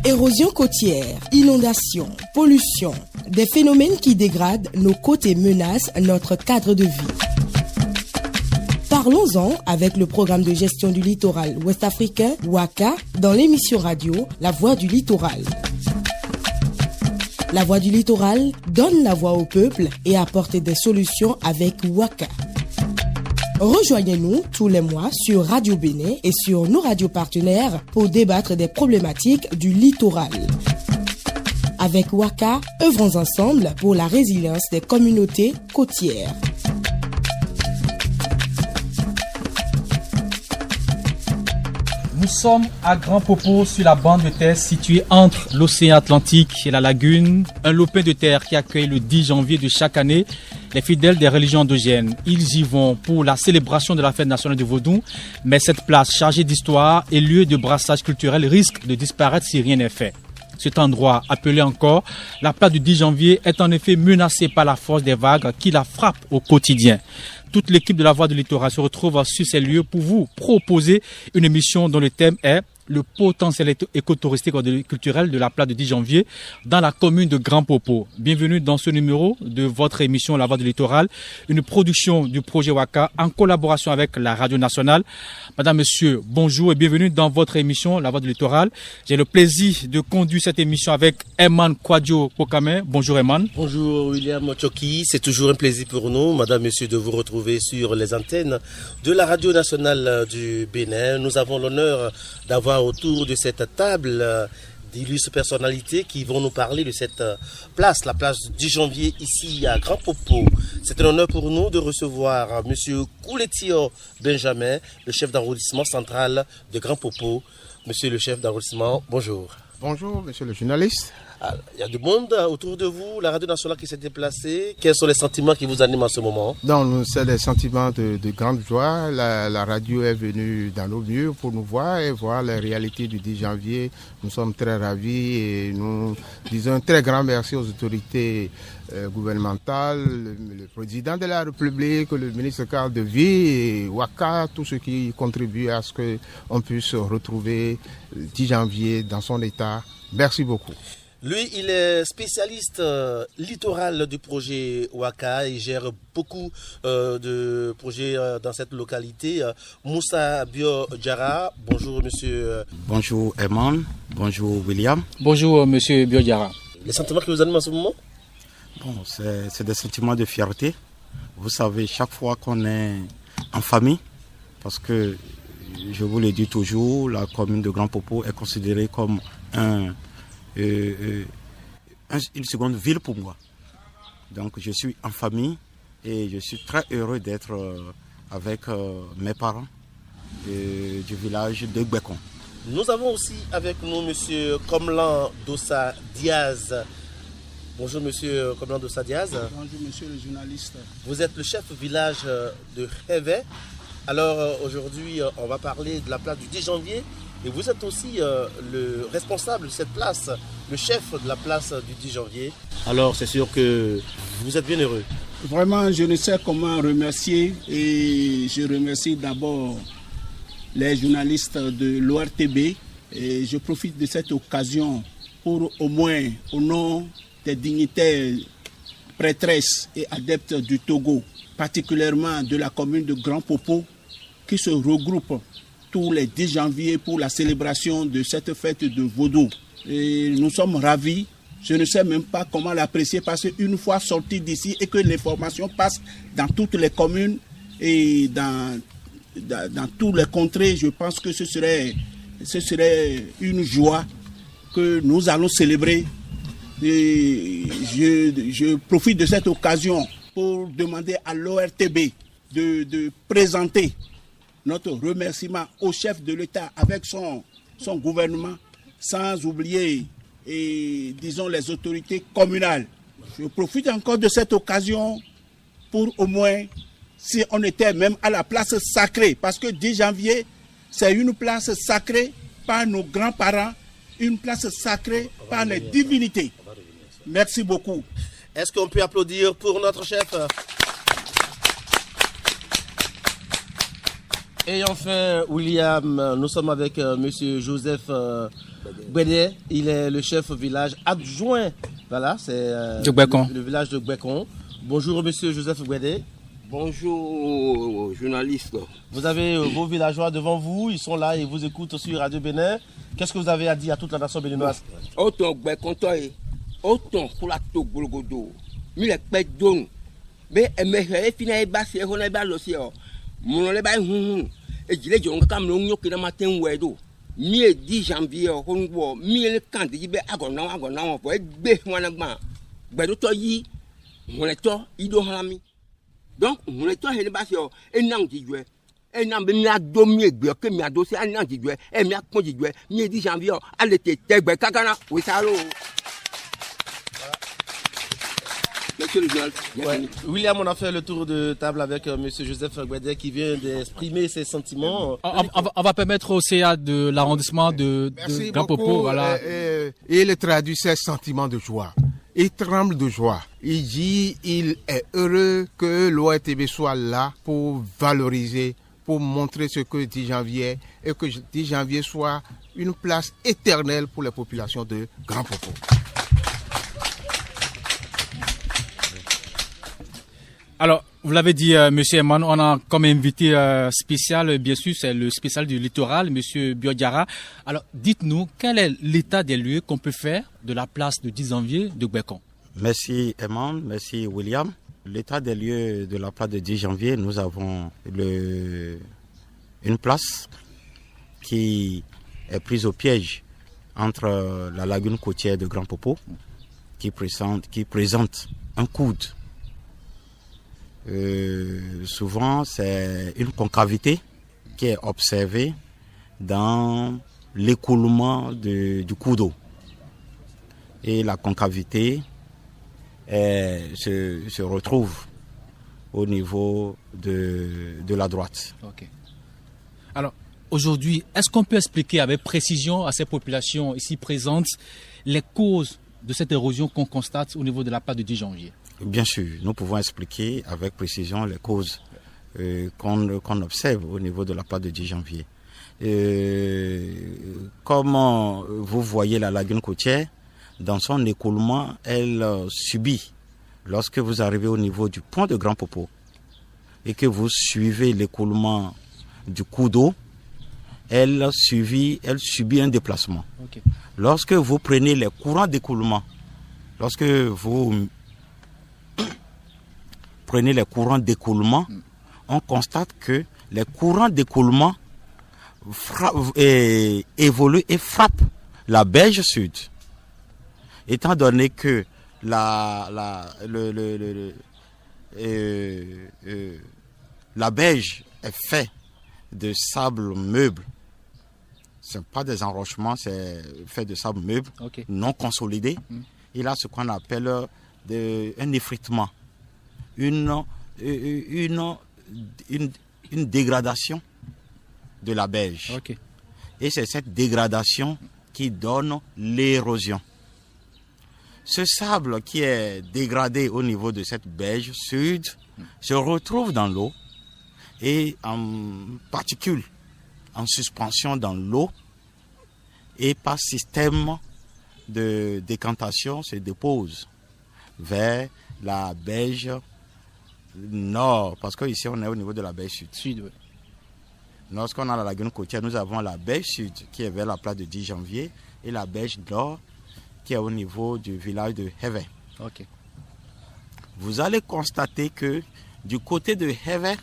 Érosion côtière, inondations, pollution, des phénomènes qui dégradent nos côtes et menacent notre cadre de vie. Parlons-en avec le programme de gestion du littoral ouest-africain, WACA, dans l'émission radio La Voix du Littoral. La Voix du Littoral donne la voix au peuple et apporte des solutions avec WACA. Rejoignez-nous tous les mois sur Radio Bénin et sur nos radios partenaires pour débattre des problématiques du littoral. Avec WACA, œuvrons ensemble pour la résilience des communautés côtières. Nous sommes à Grand Popo sur la bande de terre située entre l'océan Atlantique et la lagune, un lopin de terre qui accueille le 10 janvier de chaque année les fidèles des religions endogènes. Ils y vont pour la célébration de la fête nationale du Vaudou, mais cette place chargée d'histoire et lieu de brassage culturel risque de disparaître si rien n'est fait. Cet endroit, appelé encore la place du 10 janvier, est en effet menacé par la force des vagues qui la frappent au quotidien. Toute l'équipe de la Voix du Littoral se retrouve sur ces lieux pour vous proposer une émission dont le thème est le potentiel écotouristique et culturel de la place du 10 janvier dans la commune de Grand Popo. Bienvenue dans ce numéro de votre émission La Voix du Littoral, une production du projet WACA en collaboration avec la Radio Nationale. Madame, Monsieur, bonjour et bienvenue dans votre émission La Voix du Littoral. J'ai le plaisir de conduire cette émission avec Eman Kwadjo Pokame. Bonjour Eman. Bonjour William Tchoki, c'est toujours un plaisir pour nous, Madame, Monsieur, de vous retrouver sur les antennes de la Radio Nationale du Bénin. Nous avons l'honneur d'avoir autour de cette table d'illustres personnalités qui vont nous parler de cette place, la place du 10 janvier ici à Grand Popo. C'est un honneur pour nous de recevoir Monsieur Kouletio Benjamin, le chef d'arrondissement central de Grand Popo. Monsieur le chef d'arrondissement, bonjour. Bonjour, monsieur le journaliste. Il y a du monde autour de vous, la Radio Nationale qui s'est déplacée. Quels sont les sentiments qui vous animent en ce moment? Donc, c'est des sentiments de grande joie. La radio est venue dans nos lieux pour nous voir et voir les réalités du 10 janvier. Nous sommes très ravis et nous disons un très grand merci aux autorités gouvernementales, le président de la République, le ministre cadre de vie, et WACA, tous ceux qui contribuent à ce qu'on puisse retrouver le 10 janvier dans son état. Merci beaucoup. Lui, il est spécialiste littoral du projet WACA. Il gère beaucoup de projets dans cette localité. Moussa Biodjara, bonjour monsieur. Bonjour Eman, bonjour William. Bonjour monsieur Biodjara. Les sentiments qui vous animent en ce moment? Bon, c'est des sentiments de fierté. Vous savez, chaque fois qu'on est en famille, parce que je vous le dis toujours, la commune de Grand Popo est considérée comme une seconde ville pour moi. Donc je suis en famille et je suis très heureux d'être avec mes parents du village de Gbekon. Nous avons aussi avec nous monsieur Komlan Dossa Diaz. Bonjour monsieur Komlan Dossa Diaz. Bonjour monsieur le journaliste. Vous êtes le chef village de Révé. Alors aujourd'hui on va parler de la place du 10 janvier. Et vous êtes aussi le responsable de cette place, le chef de la place du 10 janvier. Alors c'est sûr que vous êtes bien heureux. Vraiment, je ne sais comment remercier. Et je remercie d'abord les journalistes de l'ORTB. Et je profite de cette occasion pour au moins, au nom des dignitaires, prêtresses et adeptes du Togo, particulièrement de la commune de Grand Popo, qui se regroupent tous les 10 janvier pour la célébration de cette fête de Vaudou. Et nous sommes ravis. Je ne sais même pas comment l'apprécier parce qu'une fois sorti d'ici et que l'information passe dans toutes les communes et dans tous les contrées, je pense que ce serait une joie que nous allons célébrer. Et je profite de cette occasion pour demander à l'ORTB de présenter notre remerciement au chef de l'État avec son gouvernement, sans oublier, disons, les autorités communales. Je profite encore de cette occasion pour au moins, si on était même à la place sacrée, parce que 10 janvier, c'est une place sacrée par nos grands-parents, une place sacrée par les divinités. Merci beaucoup. Est-ce qu'on peut applaudir pour notre chef ? Et enfin, William, nous sommes avec monsieur Joseph Gwede. Il est le chef village adjoint. Voilà, c'est le village de Gbekon. Bonjour monsieur Joseph Gwede. Bonjour journaliste. Vous avez vos villageois devant vous, ils sont là et vous écoutent sur Radio Bénin. Qu'est-ce que vous avez à dire à toute la nation béninoise? Autant Gbekon toi, autant pour la Togologodo. Mi le pet don. Mais emehe fina e ba se ho na ba lo se o. Mo le ba hun. E jile jonga kam lo nyoki na matin wedo. Mi e 10 janvier ho nwo mi le kan de be agona fo e gbe wana gba. Gbedo to yi. Mo le to ido halami. Donc mo le to he le ba se o e nan ti jwe. E nan be mi ado mi egbe ke mi ado se an nan ti jwe. E mi akon ti jwe. Mi e 10 janvier ale te tegbe kakana we salo. Ouais. William, on a fait le tour de table avec M. Joseph Gwede qui vient d'exprimer ses sentiments. On va permettre au CA de l'arrondissement de Grand Popo. Voilà. Il traduit ses sentiments de joie. Il tremble de joie. Il dit il est heureux que l'ORTB soit là pour valoriser, pour montrer ce que 10 janvier et que 10 janvier soit une place éternelle pour les populations de Grand Popo. Alors, vous l'avez dit, Monsieur Eman, on a comme invité spécial, bien sûr, c'est le spécial du littoral, Monsieur Biodiara. Alors, dites-nous, quel est l'état des lieux qu'on peut faire de la place de 10 janvier de Gbekon? Merci Eman, merci William. L'état des lieux de la place de 10 janvier, nous avons une place qui est prise au piège entre la lagune côtière de Grand Popo, qui présente un coude. Souvent, c'est une concavité qui est observée dans l'écoulement du cours d'eau. Et la concavité se retrouve au niveau de la droite. Okay. Alors, aujourd'hui, est-ce qu'on peut expliquer avec précision à ces populations ici présentes les causes de cette érosion qu'on constate au niveau de la place de 10 janvier? Bien sûr, nous pouvons expliquer avec précision les causes qu'on observe au niveau de la place de 10 janvier. Comme vous voyez la lagune côtière, dans son écoulement, elle subit, lorsque vous arrivez au niveau du pont de Grand Popo et que vous suivez l'écoulement du cours d'eau, elle subit un déplacement. Okay. Lorsque vous prenez les courants d'écoulement, lorsque vous prenez les courants d'écoulement, on constate que les courants d'écoulement évoluent et frappent la berge sud. Étant donné que la berge est faite de sable meuble, ce n'est pas des enrochements, c'est fait de sable meuble, okay, non consolidé. Il a ce qu'on appelle un effritement. Une dégradation de la berge. Okay. Et c'est cette dégradation qui donne l'érosion. Ce sable qui est dégradé au niveau de cette berge sud se retrouve dans l'eau et en particules, en suspension dans l'eau, et par système de décantation se dépose vers la berge nord, parce qu'ici on est au niveau de la berge sud. Oui. Lorsqu'on a la lagune côtière, nous avons la berge sud qui est vers la place de 10 janvier et la berge nord qui est au niveau du village de Hever. Okay. Vous allez constater que du côté de Hever,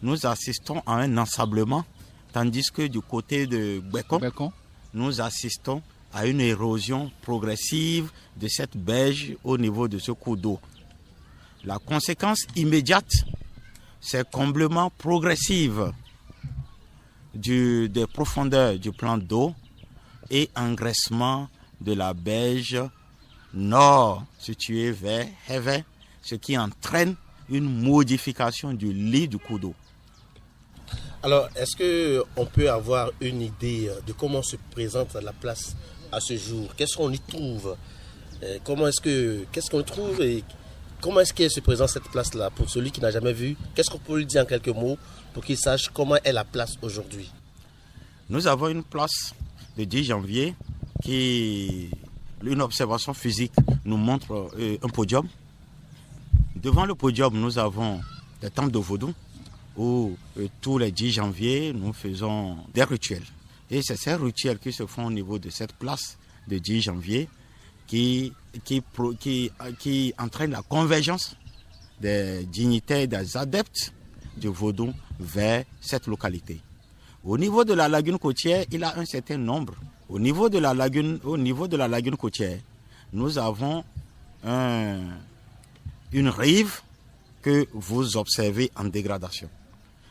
nous assistons à un ensablement, tandis que du côté de Gbekon, nous assistons à une érosion progressive de cette berge au niveau de ce cours d'eau. La conséquence immédiate, c'est comblement progressif des profondeurs du plan d'eau et engraissement de la berge nord située vers Hever, ce qui entraîne une modification du lit du cours d'eau. Alors, est-ce qu'on peut avoir une idée de comment se présente la place à ce jour? Qu'est-ce qu'on y trouve? Qu'est-ce qu'on trouve et comment est-ce qu'elle se présente cette place-là pour celui qui n'a jamais vu? Qu'est-ce qu'on peut lui dire en quelques mots pour qu'ils sachent comment est la place aujourd'hui. Nous avons une place le 10 janvier qui, une observation physique nous montre un podium. Devant le podium, nous avons des temples de vaudou où tous les 10 janvier, nous faisons des rituels. Et c'est ces rituels qui se font au niveau de cette place de 10 janvier qui entraîne la convergence des dignitaires, des adeptes du vaudou vers cette localité. Au niveau de la lagune côtière, il a un certain nombre. Au niveau de la lagune côtière, nous avons une rive que vous observez en dégradation,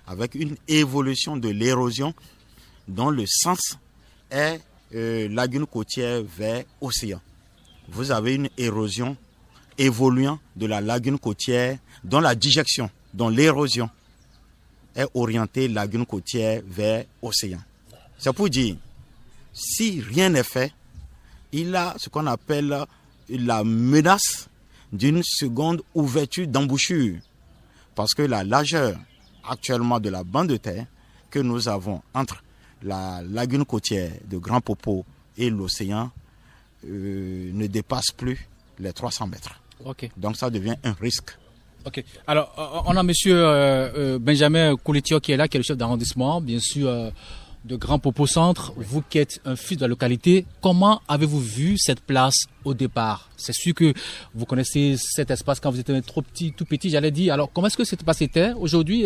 avec une évolution de l'érosion dont le sens est lagune côtière vers océan. Vous avez une érosion évoluant de la lagune côtière dont la déjection, dont l'érosion est orientée lagune côtière vers océan. C'est pour dire, si rien n'est fait, il a ce qu'on appelle la menace d'une seconde ouverture d'embouchure. Parce que la largeur actuellement de la bande de terre que nous avons entre la lagune côtière de Grand Popo et l'océan ne dépasse plus les 300 mètres. Okay. Donc ça devient un risque. Ok. Alors, on a monsieur Benjamin Koulitio qui est là, qui est le chef d'arrondissement, bien sûr, de Grand Popo Centre. Vous qui êtes un fils de la localité, comment avez-vous vu cette place au départ? C'est sûr que vous connaissez cet espace quand vous étiez tout petit, j'allais dire. Alors, comment est-ce que cet espace était aujourd'hui?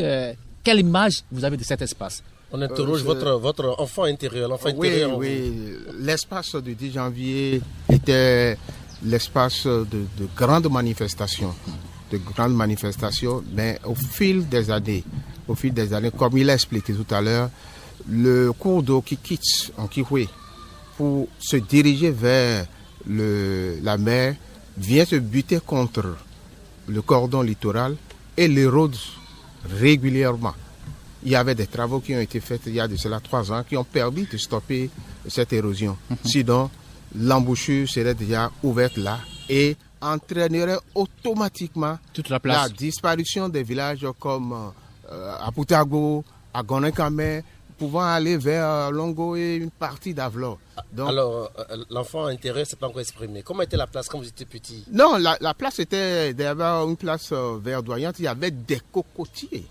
Quelle image vous avez de cet espace? On interroge votre enfant intérieur, intérieur. Oui. L'espace du 10 janvier était l'espace de grandes manifestations. Mais au fil des années, comme il a expliqué tout à l'heure, le cours d'eau qui quitte en Kihoué pour se diriger vers la mer vient se buter contre le cordon littoral et l'érode régulièrement. Il y avait des travaux qui ont été faits il y a de cela 3 ans qui ont permis de stopper cette érosion. Sinon, l'embouchure serait déjà ouverte là et entraînerait automatiquement toute la place. La disparition des villages comme à Poutago, à Gonekame, pouvant aller vers Longo et une partie d'Avlor. Alors, l'enfant intérieur ne s'est pas encore exprimé. Comment était la place quand vous étiez petit? Non, la place était d'abord une place verdoyante. Il y avait des cocotiers.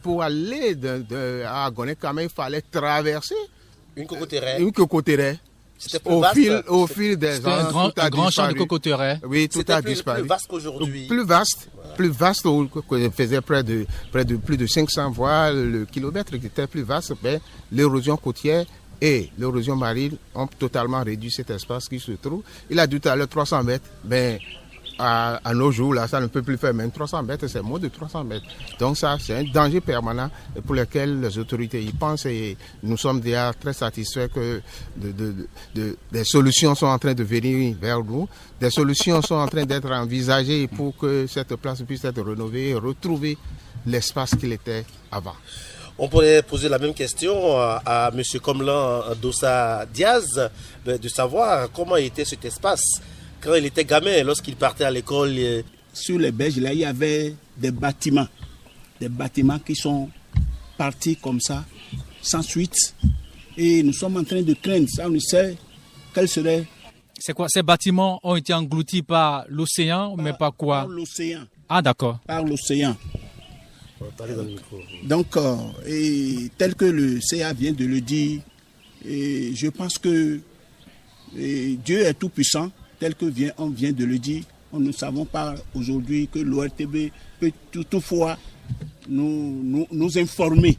Pour aller à Gonekame, il fallait traverser une cocotière. C'était plus vaste. Au fil des ans, un grand champ de cocotières. Oui, tout a disparu. Plus vaste qu'aujourd'hui. Plus vaste, faisait près de plus de 500 voire le kilomètre qui était plus vaste. Mais l'érosion côtière et l'érosion marine ont totalement réduit cet espace qui se trouve. Il a dit tout à l'heure 300 mètres, mais à nos jours, là, ça ne peut plus faire même 300 mètres, c'est moins de 300 mètres. Donc ça, c'est un danger permanent pour lequel les autorités y pensent et nous sommes déjà très satisfaits que des solutions sont en train de venir vers nous. Des solutions sont en train d'être envisagées pour que cette place puisse être rénovée et retrouver l'espace qu'il était avant. On pourrait poser la même question à M. Komlan Dossa Diaz, de savoir comment était cet espace quand il était gamin, lorsqu'il partait à l'école. Sur les berges, là, il y avait des bâtiments qui sont partis comme ça, sans suite. Et nous sommes en train de craindre ça, on ne sait quel serait. C'est quoi? Ces bâtiments ont été engloutis par l'océan, mais par quoi? Par l'océan. Ah, d'accord. Par l'océan. Donc, tel que le CA vient de le dire, je pense que Dieu est tout puissant. Tel que on vient de le dire, nous ne savons pas aujourd'hui que l'ORTB peut toutefois nous informer.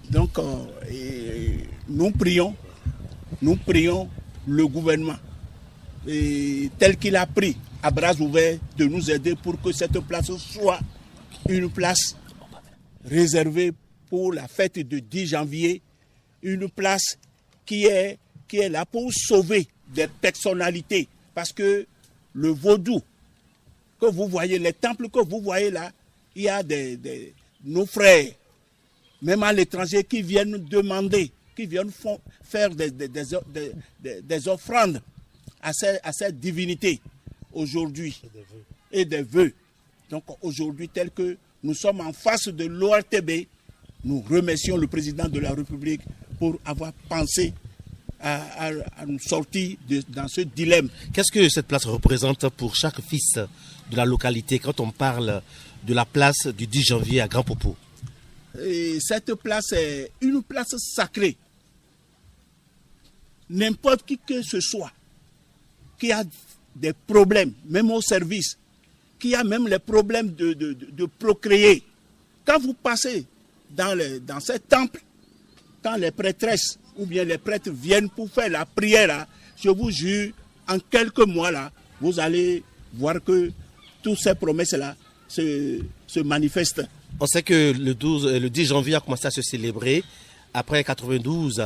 Donc, nous prions le gouvernement, tel qu'il a pris à bras ouverts, de nous aider pour que cette place soit une place réservée pour la fête du 10 janvier, une place qui est là pour sauver des personnalités, parce que le vaudou que vous voyez, les temples que vous voyez là, il y a nos frères, même à l'étranger, qui viennent demander, qui viennent faire des offrandes à ces divinités aujourd'hui et des vœux. Donc aujourd'hui, tel que nous sommes en face de l'ORTB. Nous remercions le président de la République pour avoir pensé à nous sortir dans ce dilemme. Qu'est-ce que cette place représente pour chaque fils de la localité quand on parle de la place du 10 janvier à Grand Popo? Et cette place est une place sacrée. N'importe qui que ce soit qui a des problèmes, même au service, qui a même les problèmes de procréer, quand vous passez dans ce temple, quand les prêtresses ou bien les prêtres viennent pour faire la prière, là, je vous jure, en quelques mois, là, vous allez voir que toutes ces promesses-là se manifestent. On sait que le 10 janvier a commencé à se célébrer après 92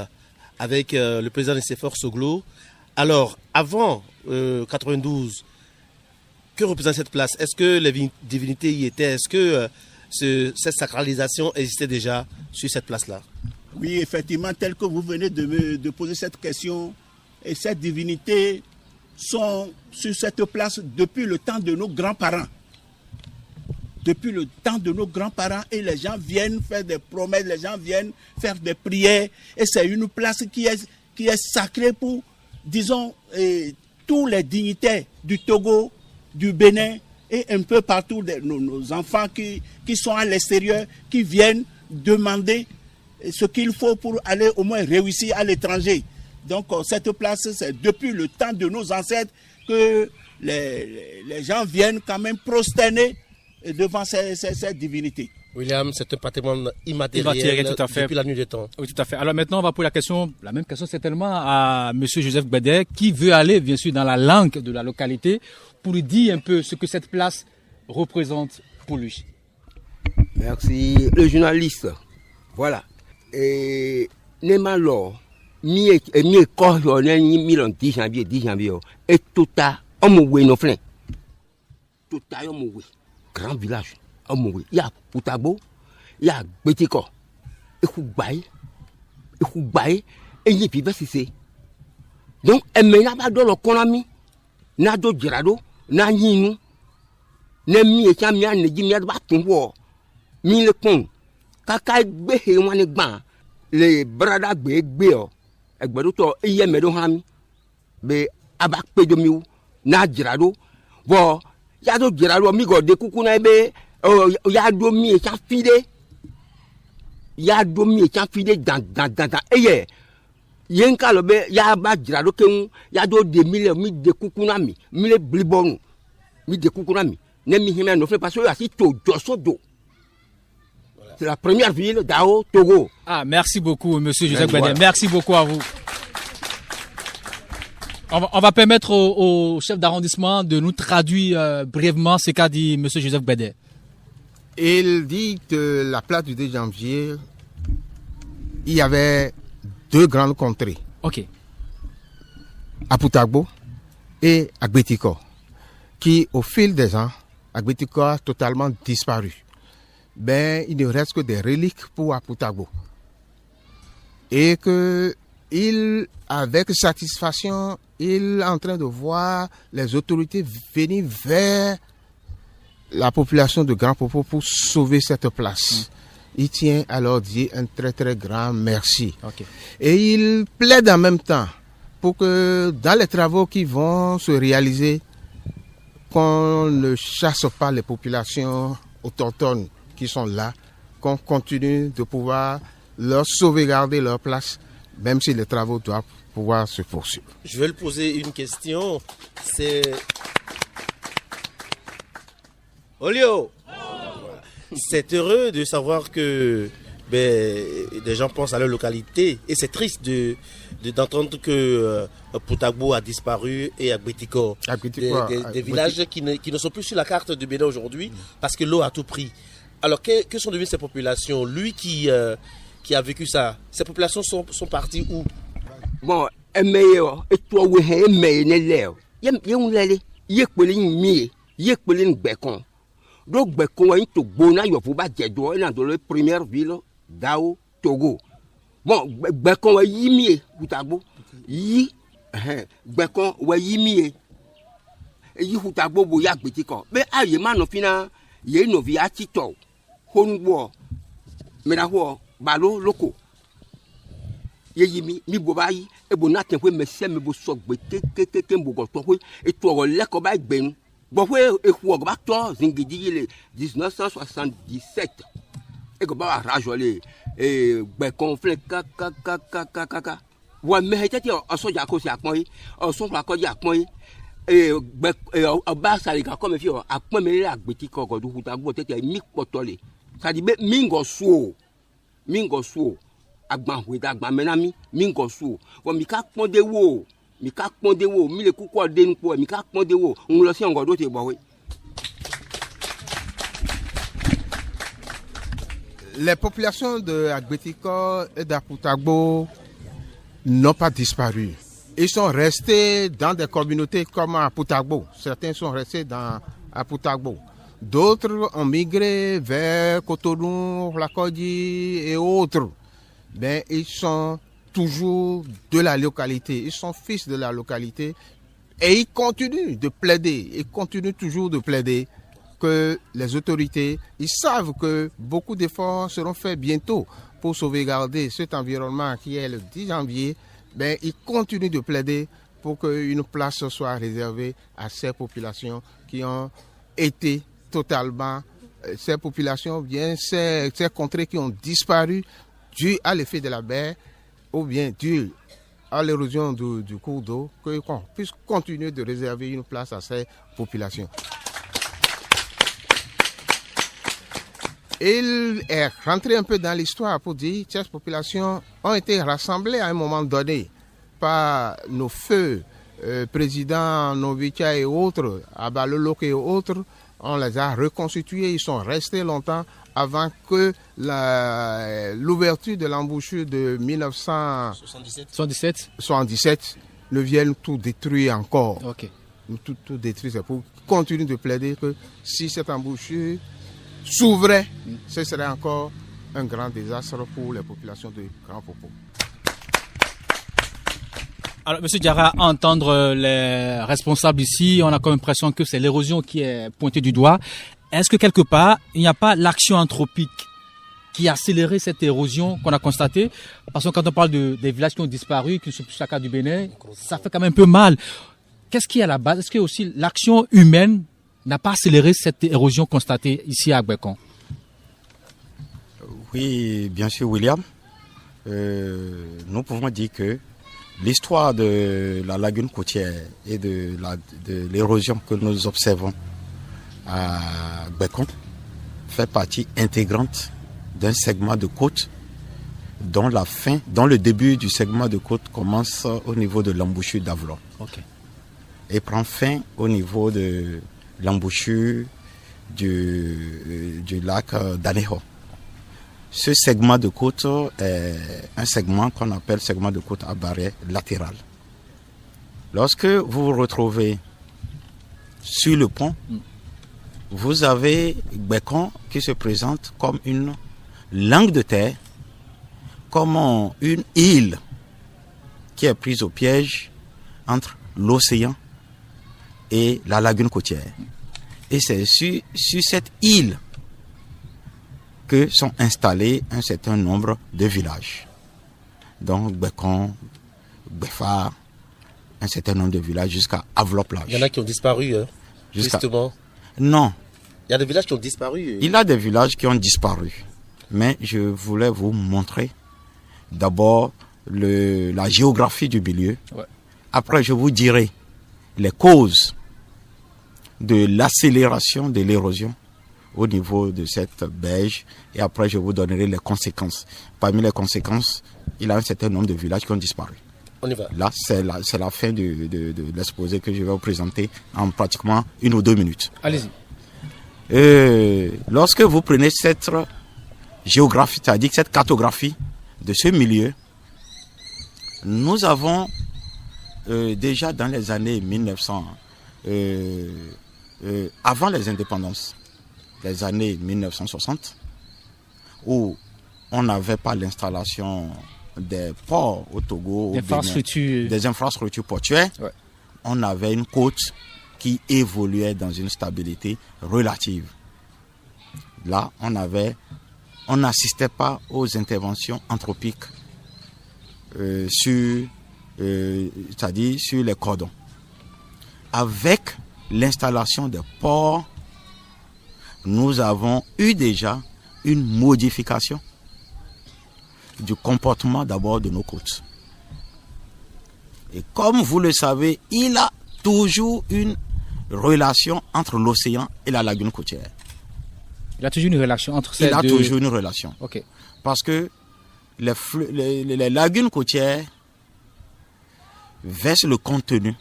avec le président Nicéphore Soglo. Alors, avant 92, que représente cette place? Est-ce que les divinités y étaient? Est-ce que cette sacralisation existait déjà sur cette place-là? Oui, effectivement, tel que vous venez de poser cette question, et ces divinités sont sur cette place depuis le temps de nos grands-parents. Depuis le temps de nos grands-parents, et les gens viennent faire des promesses, les gens viennent faire des prières, et c'est une place qui est sacrée pour, disons, tous les dignitaires du Togo, du Bénin, et un peu partout, nos enfants qui sont à l'extérieur, qui viennent demander ce qu'il faut pour aller au moins réussir à l'étranger. Donc cette place, c'est depuis le temps de nos ancêtres que les gens viennent quand même prosterner devant ces divinités. William, c'est un patrimoine immatériel tout à fait. Depuis la nuit des temps. Oui, tout à fait. Alors maintenant, on va poser la même question certainement à M. Joseph Gbede, qui veut aller bien sûr dans la langue de la localité pour lui dire un peu ce que cette place représente pour lui. Merci, le journaliste. Voilà. Et Nemalo, mi corps mi le 10 janvier, et tout à Omoué no flin. Tout à Omoué. Grand village. Omoué. Il y a Poutabo, il y a Betiko. Et Koubaye, et y pibe c'est. Donc, elle m'a pas dans le konami. Na do girado, na yinu. Ne mi e cham ya ne jimi ya ba tunwo. Mi le pon. Kaka gbe he wan le gban. Le brada gbe o. Egbe do to iye me do hami. Be abak pe do mi u. Na girado. Bo ya do girado mi go de kuku na be ya do mi e cham fide. Ya do mi e cham fide dan. Eye. Yenka lobe ya ba girado ke ya do de mille mi de kukuna mi le blibonu mi de kukuna mi ne mi hime no fait parce que asi to josodo. C'est la première ville d'Ao Togo. Ah, merci beaucoup monsieur Joseph Gbede. Merci beaucoup à vous. On va permettre au chef d'arrondissement de nous traduire brièvement ce qu'a dit monsieur Joseph Gbede. Il dit que la place du 2 janvier, il y avait deux grandes contrées. Ok. À Poutagbo et à Gbetiko, qui au fil des ans, à Gbetiko a totalement disparu. Ben, il ne reste que des reliques pour Poutagbo. Et que il, avec satisfaction, il est en train de voir les autorités venir vers la population de Grand Popo pour sauver cette place. Il tient à leur dire un très très grand merci. Okay. Et il plaide en même temps pour que dans les travaux qui vont se réaliser, qu'on ne chasse pas les populations autochtones qui sont là, qu'on continue de pouvoir leur sauvegarder leur place, même si les travaux doivent pouvoir se poursuivre. Je vais lui poser une question. C'est... Olio! C'est heureux de savoir que des gens pensent à leur localité et c'est triste d'entendre que Poutagbo a disparu et Agbetiko, des villages qui ne sont plus sur la carte du Bénin aujourd'hui parce que l'eau a tout pris. Alors que sont devenues ces populations? Lui qui a vécu ça, ces populations sont parties où? Bon, donc, Bekon est Togona, il faut pas dire dans la première ville d'Ao Togo. Bon, Bekon est yimie, Poutagbo. Bekon est yimie. Et Poutagbo, Boyak Betiko. Mais à Yeman, au final, il y a une vie à Tito. honbo mena ho balo loko yeyi mi bo bayi e bo na ten pe mese me bo so gbe kekeke mbo go to pe e to ro le ko ba gbe nu bo pe e ku o ba to zingidi le 1977 e go ba rajole e gbe conflict ka wa me hetete o soja ko si apon yi o so fa ko ji apon yi gbe ba sari ka ko me fi o apon me le agbeti ko go du huta gbo tete mi potole sadi be mingo suo agban huida agban menami mingo suo wo mi ka pon de wo mi le kuko de npo mi ka pon de wo un lo si ngodo te bo we. Les populations de Agbetiko et d'Aputagbo n'ont pas disparu. Ils sont restés dans des communautés comme Aputagbo. Certains sont restés dans Aputagbo. D'autres ont migré vers Cotonou, Lakodji et autres. Mais ils sont toujours de la localité. Ils sont fils de la localité. Et ils continuent de plaider. Ils continuent toujours de plaider que les autorités, ils savent que beaucoup d'efforts seront faits bientôt pour sauvegarder cet environnement qui est le 10 janvier. Mais ils continuent de plaider pour qu'une place soit réservée à ces populations qui ont été totalement, ces populations, bien ces contrées qui ont disparu dû à l'effet de la baie ou bien dû à l'érosion du cours d'eau, qu'on puisse continuer de réserver une place à ces populations. Il est rentré un peu dans l'histoire pour dire que ces populations ont été rassemblées à un moment donné par nos feux présidents Novicha et autres, Abalolok et autres. On les a reconstitués, ils sont restés longtemps avant que l'ouverture de l'embouchure de 1977 ne vienne tout détruire encore. Ok. Tout détruire, c'est pour continuer de plaider que si cette embouchure s'ouvrait, ce serait encore un grand désastre pour les populations de Grand Popo. Alors, M. Diarra, à entendre les responsables ici, on a comme l'impression que c'est l'érosion qui est pointée du doigt. Est-ce que quelque part, il n'y a pas l'action anthropique qui a accéléré cette érosion qu'on a constatée? Parce que quand on parle des villages qui ont disparu, qui ne sont plus chacun du Bénin, ça fait quand même un peu mal. Qu'est-ce qui est à la base? Est-ce que aussi l'action humaine n'a pas accéléré cette érosion constatée ici à Agbekon? Oui, bien sûr, William. Nous pouvons dire que l'histoire de la lagune côtière et de l'érosion que nous observons à Agbekon fait partie intégrante d'un segment de côte dont le début du segment de côte commence au niveau de l'embouchure d'Avlon. Okay. Et prend fin au niveau de l'embouchure du lac d'Aneho. Ce segment de côte est un segment qu'on appelle segment de côte à barrière latérale. Lorsque vous vous retrouvez sur le pont, vous avez Agbekon qui se présente comme une langue de terre, comme une île qui est prise au piège entre l'océan et la lagune côtière. Et c'est sur cette île que sont installés un certain nombre de villages. Donc Agbekon, Agbefar, un certain nombre de villages jusqu'à Avloplage. Il y en a qui ont disparu, hein, justement. Non. Il y a des villages qui ont disparu. Il y a des villages qui ont disparu. Mais je voulais vous montrer d'abord la géographie du milieu. Ouais. Après, je vous dirai les causes de l'accélération de l'érosion au niveau de cette berge. Et après, je vous donnerai les conséquences. Parmi les conséquences, il y a un certain nombre de villages qui ont disparu. On y va. Là, c'est la fin de l'exposé que je vais vous présenter en pratiquement 1 ou 2 minutes. Allez-y. Lorsque vous prenez cette géographie, c'est-à-dire cette cartographie de ce milieu, nous avons déjà dans les années 1900, avant les indépendances, les années 1960, où on n'avait pas l'installation des ports au Togo, des infrastructures portuaires, ouais. On avait une côte qui évoluait dans une stabilité relative. là, on n'assistait pas aux interventions anthropiques c'est-à-dire sur les cordons. Avec l'installation des ports, nous avons eu déjà une modification du comportement d'abord de nos côtes. Et comme vous le savez, il y a toujours une relation entre l'océan et la lagune côtière. Il y a toujours une relation entre ces deux. Il y a toujours une relation. Ok. Parce que les lagunes côtières versent le contenu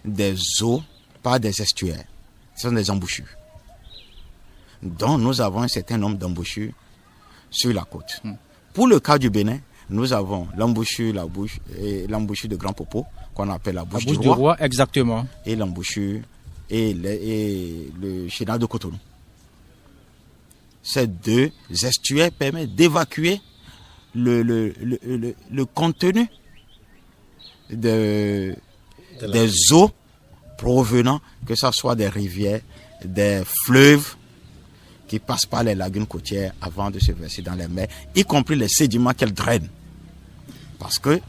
des eaux par des estuaires. Ce sont des embouchures. Donc nous avons un certain nombre d'embouchures sur la côte. Pour le cas du Bénin, nous avons l'embouchure de Grand Popo, qu'on appelle la bouche du roi. Exactement. Et l'embouchure et le chénal de Cotonou. Ces deux estuaires permettent d'évacuer le contenu des eaux provenant, que ce soit des rivières, des fleuves qui passent par les lagunes côtières avant de se verser dans les mers, y compris les sédiments qu'elles drainent. Parce que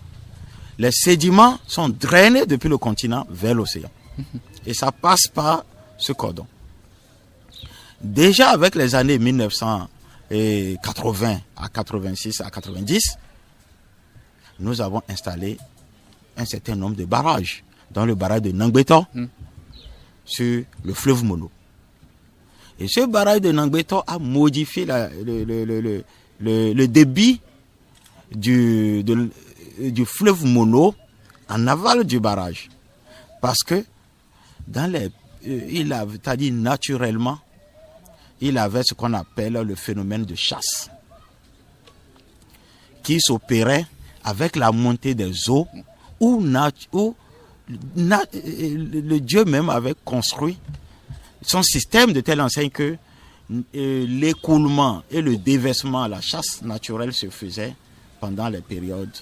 les sédiments sont drainés depuis le continent vers l'océan. Et ça passe par ce cordon. Déjà avec les années 1980 à 86 à 90, nous avons installé un certain nombre de barrages, dans le barrage de Nangbeto, sur le fleuve Mono. Et ce barrage de Nangbeto a modifié le débit du fleuve Mono en aval du barrage. Parce que naturellement, il avait ce qu'on appelle le phénomène de chasse qui s'opérait avec la montée des eaux où le Dieu même avait construit son système de telle enseigne que l'écoulement et le déversement, la chasse naturelle se faisait pendant les périodes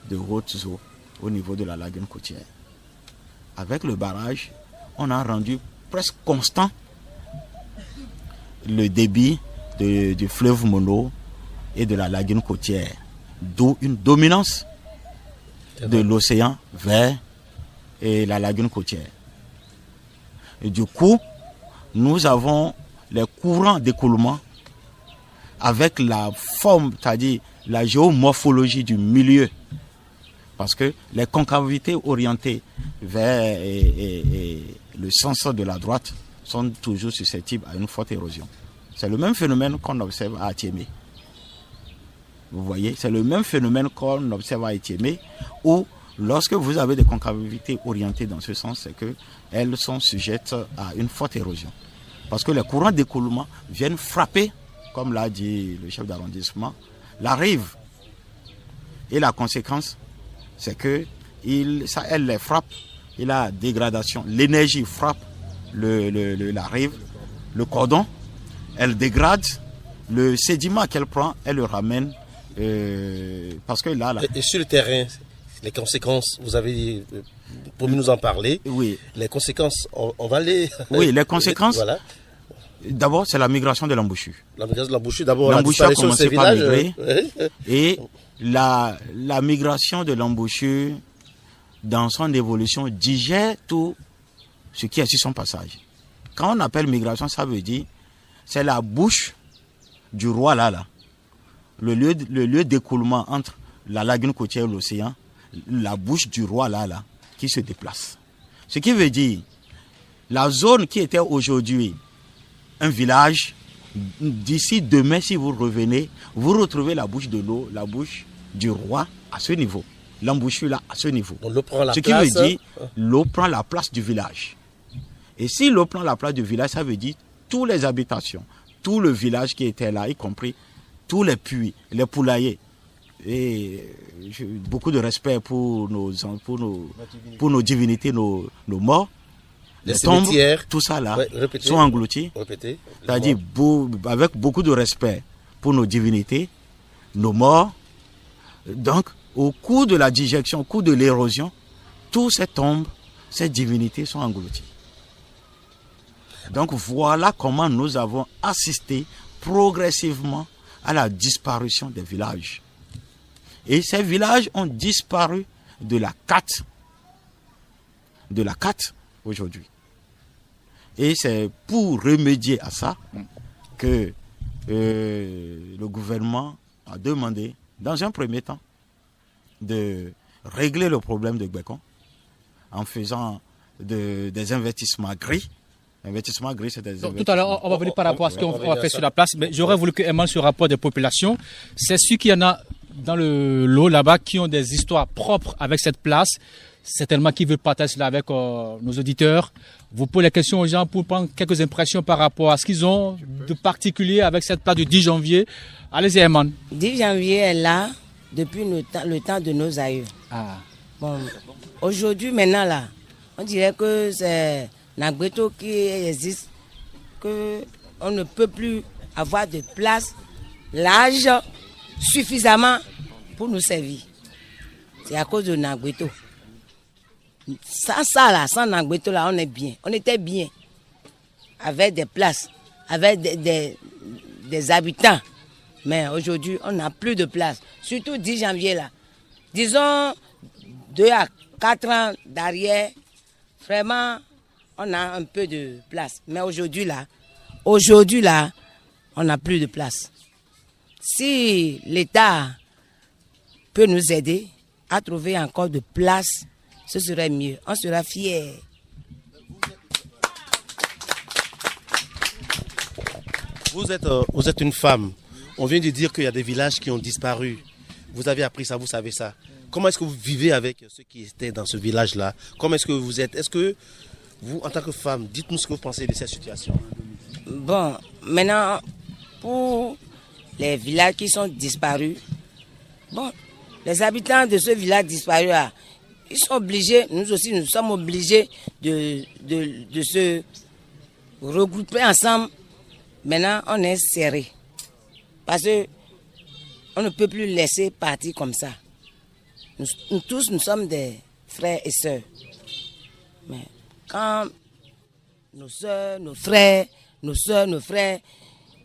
de hautes eaux au niveau de la lagune côtière. Avec le barrage, on a rendu presque constant le débit du fleuve Mono et de la lagune côtière, d'où une dominance de l'océan vers la lagune côtière. Et du coup, nous avons les courants d'écoulement avec la forme, c'est-à-dire la géomorphologie du milieu. Parce que les concavités orientées vers le sens de la droite sont toujours susceptibles à une forte érosion. C'est le même phénomène qu'on observe à Atiémé. Vous voyez, c'est le même phénomène qu'on observe à Atiémé, où lorsque vous avez des concavités orientées dans ce sens, c'est qu'elles sont sujettes à une forte érosion. Parce que les courants d'écoulement viennent frapper, comme l'a dit le chef d'arrondissement, la rive. Et la conséquence, c'est que elle les frappe, et la dégradation, l'énergie frappe la rive, le cordon, elle dégrade, le sédiment qu'elle prend, elle le ramène, parce que là... Et sur le terrain, les conséquences, vous avez promis nous en parler. Oui. Les conséquences, on va les... Oui, les conséquences, voilà. D'abord, c'est la migration de l'embouchure. La migration de l'embouchure, d'abord, l'embouchure a commencé par migrer, villages. Et la migration de l'embouchure, dans son évolution, digère tout ce qui est sur son passage. Quand on appelle migration, ça veut dire, c'est la bouche du roi là. Le lieu d'écoulement entre la lagune côtière et l'océan, la bouche du roi là, qui se déplace. Ce qui veut dire, la zone qui était aujourd'hui un village, d'ici demain, si vous revenez, vous retrouvez la bouche de l'eau, la bouche du roi à ce niveau. L'embouchure là à ce niveau. Donc, l'eau prend la ce place, qui veut dire, l'eau prend la place du village. Et si l'eau prend la place du village, ça veut dire toutes les habitations, tout le village qui était là, y compris tous les puits, les poulaillers. Et j'ai beaucoup de respect pour nos divinités, nos morts. Les tombes, cimetières, tout ça là, répétez, sont engloutis. Répétez. C'est-à-dire avec beaucoup de respect pour nos divinités, nos morts. Donc, au cours de la digestion, au cours de l'érosion, toutes ces tombes, ces divinités sont englouties. Donc voilà comment nous avons assisté progressivement à la disparition des villages. Et ces villages ont disparu de la carte aujourd'hui. Et c'est pour remédier à ça que le gouvernement a demandé, dans un premier temps, de régler le problème de Gbekon en faisant des investissements gris. Investissement gris, c'est des investissements... Tout à l'heure, on va venir par rapport à ce qu'on va faire sur la place, mais j'aurais voulu que Emmanuel sur le rapport des populations. C'est sûr qu'il y en a dans le lot là-bas qui ont des histoires propres avec cette place, certainement qui veulent partager cela avec nos auditeurs. Vous posez la question aux gens pour prendre quelques impressions par rapport à ce qu'ils ont de particulier avec cette place du 10 janvier. Allez-y, Emmanuel. 10 janvier est là depuis le temps de nos aïeux. Ah. Bon, aujourd'hui, maintenant, là, on dirait que c'est Nagbeto qui existe, qu'on ne peut plus avoir de place large suffisamment pour nous servir. C'est à cause de Nagbeto. Sans ça, là, sans Nagbeto, là, on est bien. On était bien. Avec des places, avec des habitants. Mais aujourd'hui, on n'a plus de place. Surtout 10 janvier, là. Disons 2 à 4 ans d'arrière, vraiment, on a un peu de place. Mais aujourd'hui, là, on n'a plus de place. Si l'État peut nous aider à trouver encore de place, ce serait mieux. On sera fiers. Vous êtes une femme. On vient de dire qu'il y a des villages qui ont disparu. Vous avez appris ça, vous savez ça. Comment est-ce que vous vivez avec ceux qui étaient dans ce village-là? Comment est-ce que vous êtes? Est-ce que vous, en tant que femme, dites-nous ce que vous pensez de cette situation? Bon, maintenant, pour les villages qui sont disparus, bon, les habitants de ce village disparu là, ils sont obligés, nous aussi, nous sommes obligés de se regrouper ensemble. Maintenant, on est serré. Parce qu'on ne peut plus laisser partir comme ça. Nous tous, nous sommes des frères et sœurs. Mais quand nos sœurs, nos frères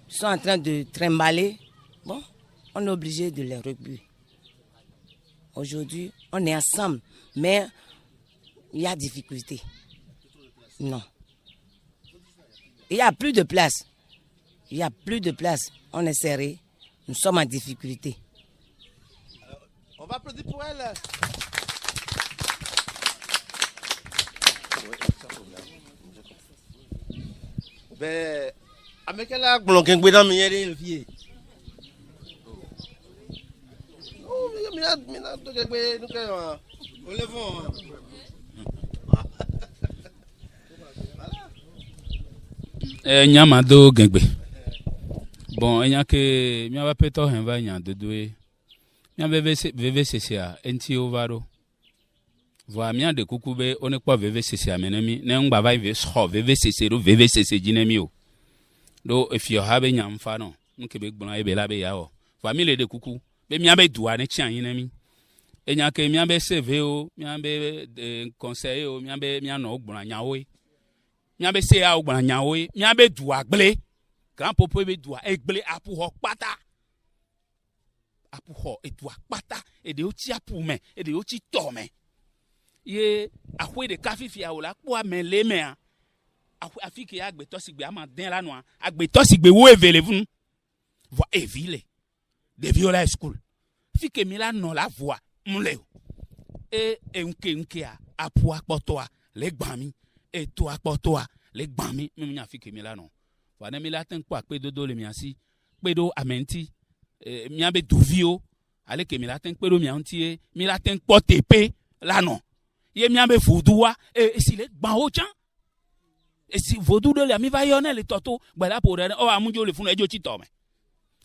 sont en train de trimballer, bon, on est obligé de les rebuter. Aujourd'hui, on est ensemble, mais il y a difficulté. Non. Il n'y a plus de place. Il n'y a plus de place. On est serré. Nous sommes en difficulté. Alors, on va applaudir pour elle. Ben, avec elle, on a un dans le vieux. Nyamado gengbe. Bon, il y a que mi ava peto henva nya dodoe. Mi ava VVCC a enti ovaro. Voa mi ade kukube one kwa VVCC a menemi ne ngba vai ve so VVCC ro VVCC jinemi o. Do if you have nya mfa no, nke be gbona ebe la be ya o. Voa mi le de kuku be mi ava duane chian yinemi. Enya ke mi ava CV o, mi ava conseil o, mi ava no gbona nya o. Mi ava se a gbona nya o, mi ava du agble. Grand popo be doa egble apu ho pata apu ho etua pata e de oti apu me e de oti to me ye ahwe de kafifi a ola po amele me a ahwe afike agbeto sigbe ama den la no agbeto sigbe wo evele fun vo evile de viola school fike mi la no la voa mle e nke a apu apoto a le gban mi e to apoto a le gban mi mi nya fike mi la no wana mi la ten kwa pe dodo le miasi pe do amenti mi abe duvio ale ke mi la ten pe do mi anti mi la ten po tepe la non ye mi abe vodua e si le gban o chan e si vodu de la mi va yone le toto gba la pour o amunjo le funu ejo ti to me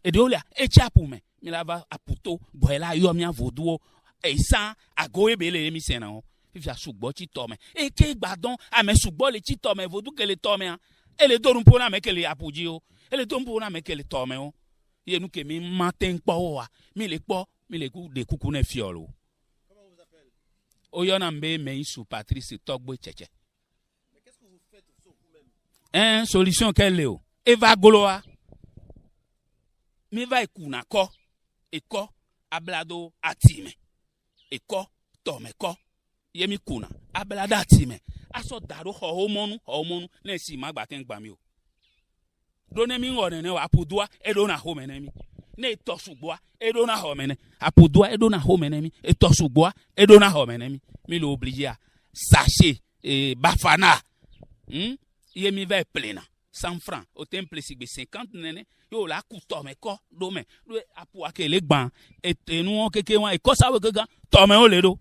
e de o le e chapu me mi la va aputo gbo la yo mi avodu e san ago e be le mi sena o fi a sugbo ti to me e ke gbadon ame sugbo le ti to me vodu ke le to me ele dorun pona me kele apuji o ele dorun pona me kele tome o ye nu ke mi matin po wa mi le ku de kuku na fiolo. Comment vous appelle? O yona mbe me sou Patrice Togbo Cheche. Mais qu'est-ce que vous faites sur vous-même? solution qu'elle est. Et va goloa. Mi va ekuna ko. Eko ablado atime. Eko tome ko. Yemi kuna ablado atime. Aso daro homonu ne si magbaten gbami o. Done mi ngone ne wa apudua edona homenemi. Ne tosugboa edona homene. Apudua edona homenemi. Etosugboa edona homenemi. Mi lo obligé à sachet et bafana. Yemi va plena. 100 francs au temple sigbe 50 nene yo la couteau me ko do me apu akele gban etenu keke wan e ko sawe gaga to me o le do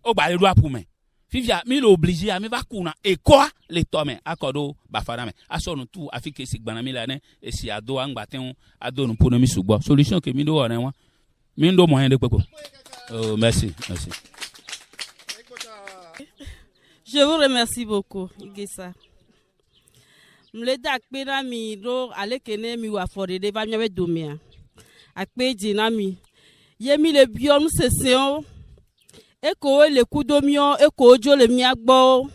o gba le do apu me fifia mi lo obligé a mi va kuna e ko le to me akodo ba fara me asonu tu afike sigbana mi la ne e si ado angba ten ado nu pono mi sugbo solution ke mi do ore wan mi ndo moyen de pepo. Oh merci. Je vous remercie beaucoup, Igesa. Mleda akpena mi do alekene mi wa fore de va nyawe domia. Akpe dina mi. Yemi le biom seseon. Eko le kudomio, eko ojo le miagbo.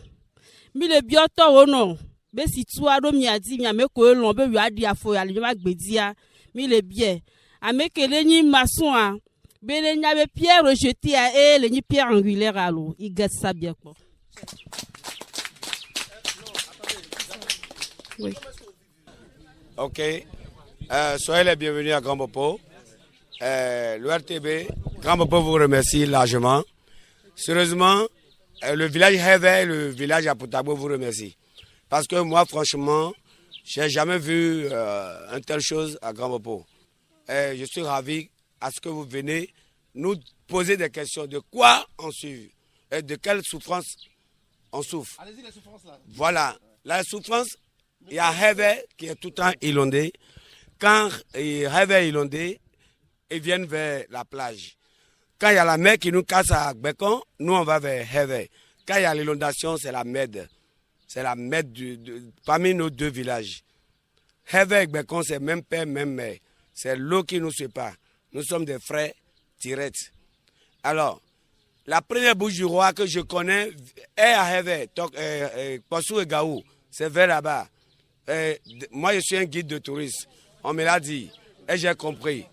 Mi le bioto ono. Be si tua do mi adi mi ameko elon be wi adi afo ya le ma gbedia. Mi le bie. Amekele ni maçon a. Be le nyawe pierre rejeté a e le ni pierre angulaire alo. Igesa bien quoi. Oui. Ok. Soyez les bienvenus à Grand Popo. Le RTB, Grand Popo vous remercie largement. Sérieusement, le village Heve et le village Aputabo vous remercie. Parce que moi, franchement, je n'ai jamais vu une telle chose à Grand Popo. Je suis ravi à ce que vous venez nous poser des questions de quoi on suit et de quelle souffrance on souffre. Allez-y, les souffrances là. Voilà. La souffrance, il y a Heve qui est tout le temps inondé. Quand Heve est inondé, ils viennent vers la plage. Quand il y a la mer qui nous casse à Bekon, nous on va vers Heve. Quand il y a l'inondation, c'est la Med. C'est la Med parmi nos deux villages. Heve et Bekon, c'est même père, même mère. C'est l'eau qui nous sépare. Nous sommes des frères directs. Alors, la première bouche du roi que je connais est à Heve, Possou et Gaou. C'est vers là-bas. Moi, je suis un guide de tourisme. On me l'a dit. Et j'ai compris.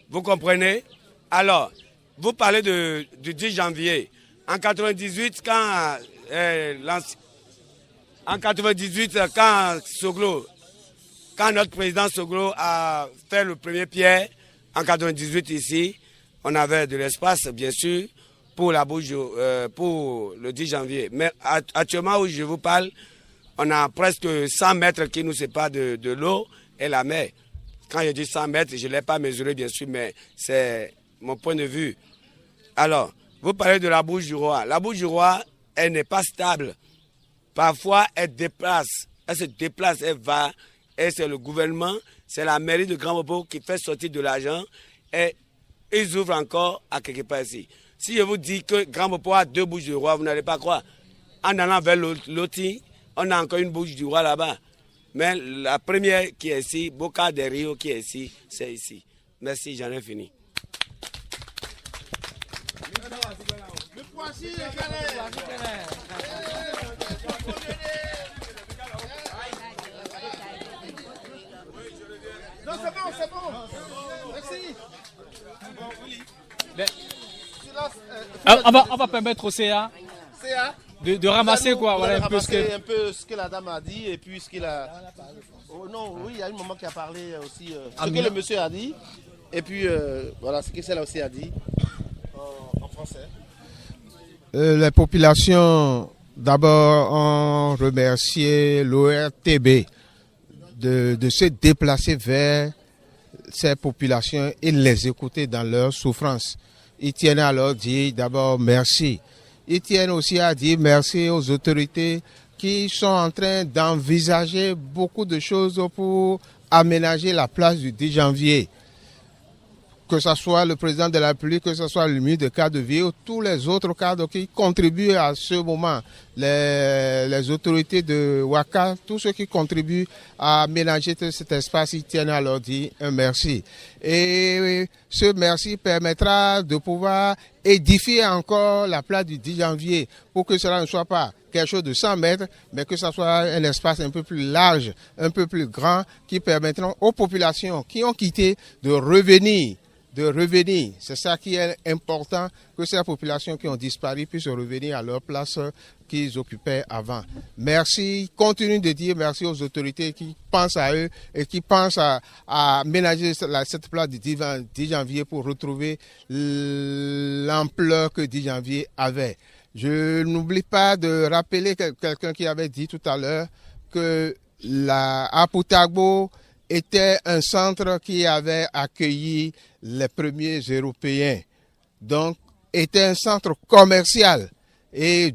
Vous comprenez? Alors, vous parlez du 10 janvier. En 98, quand notre président Soglo a fait le premier pierre, en 98 ici, on avait de l'espace, bien sûr, pour la bouche, pour le 10 janvier. Mais actuellement où je vous parle, on a presque 100 mètres qui nous séparent de l'eau et la mer. Quand je dis 100 mètres, je ne l'ai pas mesuré, bien sûr, mais c'est mon point de vue. Alors, vous parlez de la bouche du roi. La bouche du roi, elle n'est pas stable. Parfois, elle se déplace, elle va. Et c'est le gouvernement, c'est la mairie de Grand Popo qui fait sortir de l'argent. Et ils ouvrent encore à quelque part ici. Si je vous dis que Grand Popo a 2 bouches du roi, vous n'allez pas croire. En allant vers Loti, on a encore une bouche du roi là-bas. Mais la première qui est ici, Boca de Rio qui est ici, c'est ici. Merci, j'en ai fini. Non, c'est bon. Merci. On va permettre au CA de ramasser quoi, voilà un peu ce que la dame a dit et puis ce qu'il a. Oh, non, oui, il y a un moment qui a parlé aussi ce que le monsieur a dit et puis voilà ce que celle aussi a dit en français. Les populations d'abord ont remercié l'ORTB de se déplacer vers ces populations et les écouter dans leurs souffrances. Ils tiennent à leur dire d'abord merci. Ils tiennent aussi à dire merci aux autorités qui sont en train d'envisager beaucoup de choses pour aménager la place du 10 janvier. Que ce soit le président de la République, que ce soit le ministre de cadre de vie ou tous les autres cadres qui contribuent à ce moment, les autorités de Ouaka, tous ceux qui contribuent à aménager cet espace, ils tiennent à leur dire un merci. Et ce merci permettra de pouvoir édifier encore la place du 10 janvier pour que cela ne soit pas quelque chose de 100 mètres, mais que ce soit un espace un peu plus large, un peu plus grand, qui permettront aux populations qui ont quitté de revenir. C'est ça qui est important, que ces populations qui ont disparu puissent revenir à leur place qu'ils occupaient avant. Merci, continue de dire merci aux autorités qui pensent à eux et qui pensent à aménager cette place du 10 janvier pour retrouver l'ampleur que 10 janvier avait. Je n'oublie pas de rappeler quelqu'un qui avait dit tout à l'heure que Aputagbo était un centre qui avait accueilli les premiers Européens. Donc, était un centre commercial. Et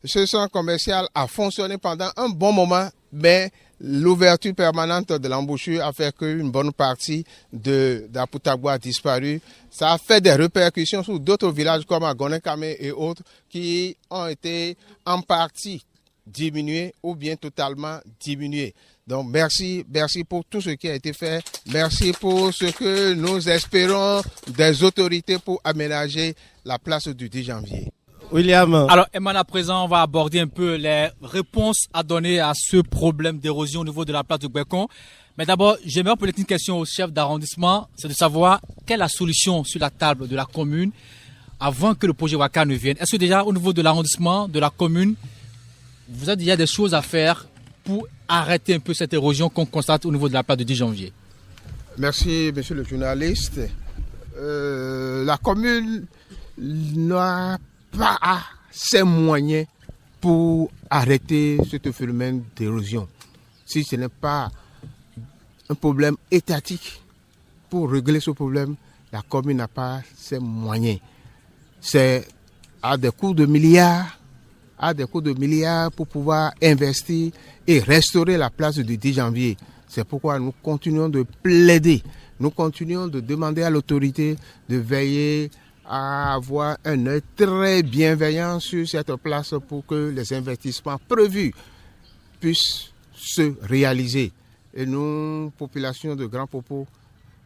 ce centre commercial a fonctionné pendant un bon moment, mais l'ouverture permanente de l'embouchure a fait qu'une bonne partie d'Aputagbo a disparu. Ça a fait des répercussions sur d'autres villages comme Agonekame et autres qui ont été en partie diminués ou bien totalement diminués. Donc merci pour tout ce qui a été fait. Merci pour ce que nous espérons des autorités pour aménager la place du 10 janvier. William. Alors, Emmanuel, à présent, on va aborder un peu les réponses à donner à ce problème d'érosion au niveau de la place de Gbekon. Mais d'abord, j'aimerais poser une question au chef d'arrondissement, c'est de savoir quelle est la solution sur la table de la commune avant que le projet Waka ne vienne. Est-ce que déjà, au niveau de l'arrondissement, de la commune, vous avez déjà des choses à faire pour arrêter un peu cette érosion qu'on constate au niveau de la place du 10 janvier? Merci, monsieur le journaliste. La commune n'a pas ses moyens pour arrêter ce phénomène d'érosion. Si ce n'est pas un problème étatique, pour régler ce problème, la commune n'a pas ses moyens. C'est à des coûts de milliards, pour pouvoir investir et restaurer la place du 10 janvier. C'est pourquoi nous continuons de plaider, nous continuons de demander à l'autorité de veiller à avoir un œil très bienveillant sur cette place pour que les investissements prévus puissent se réaliser. Et nous, population de Grand Popo,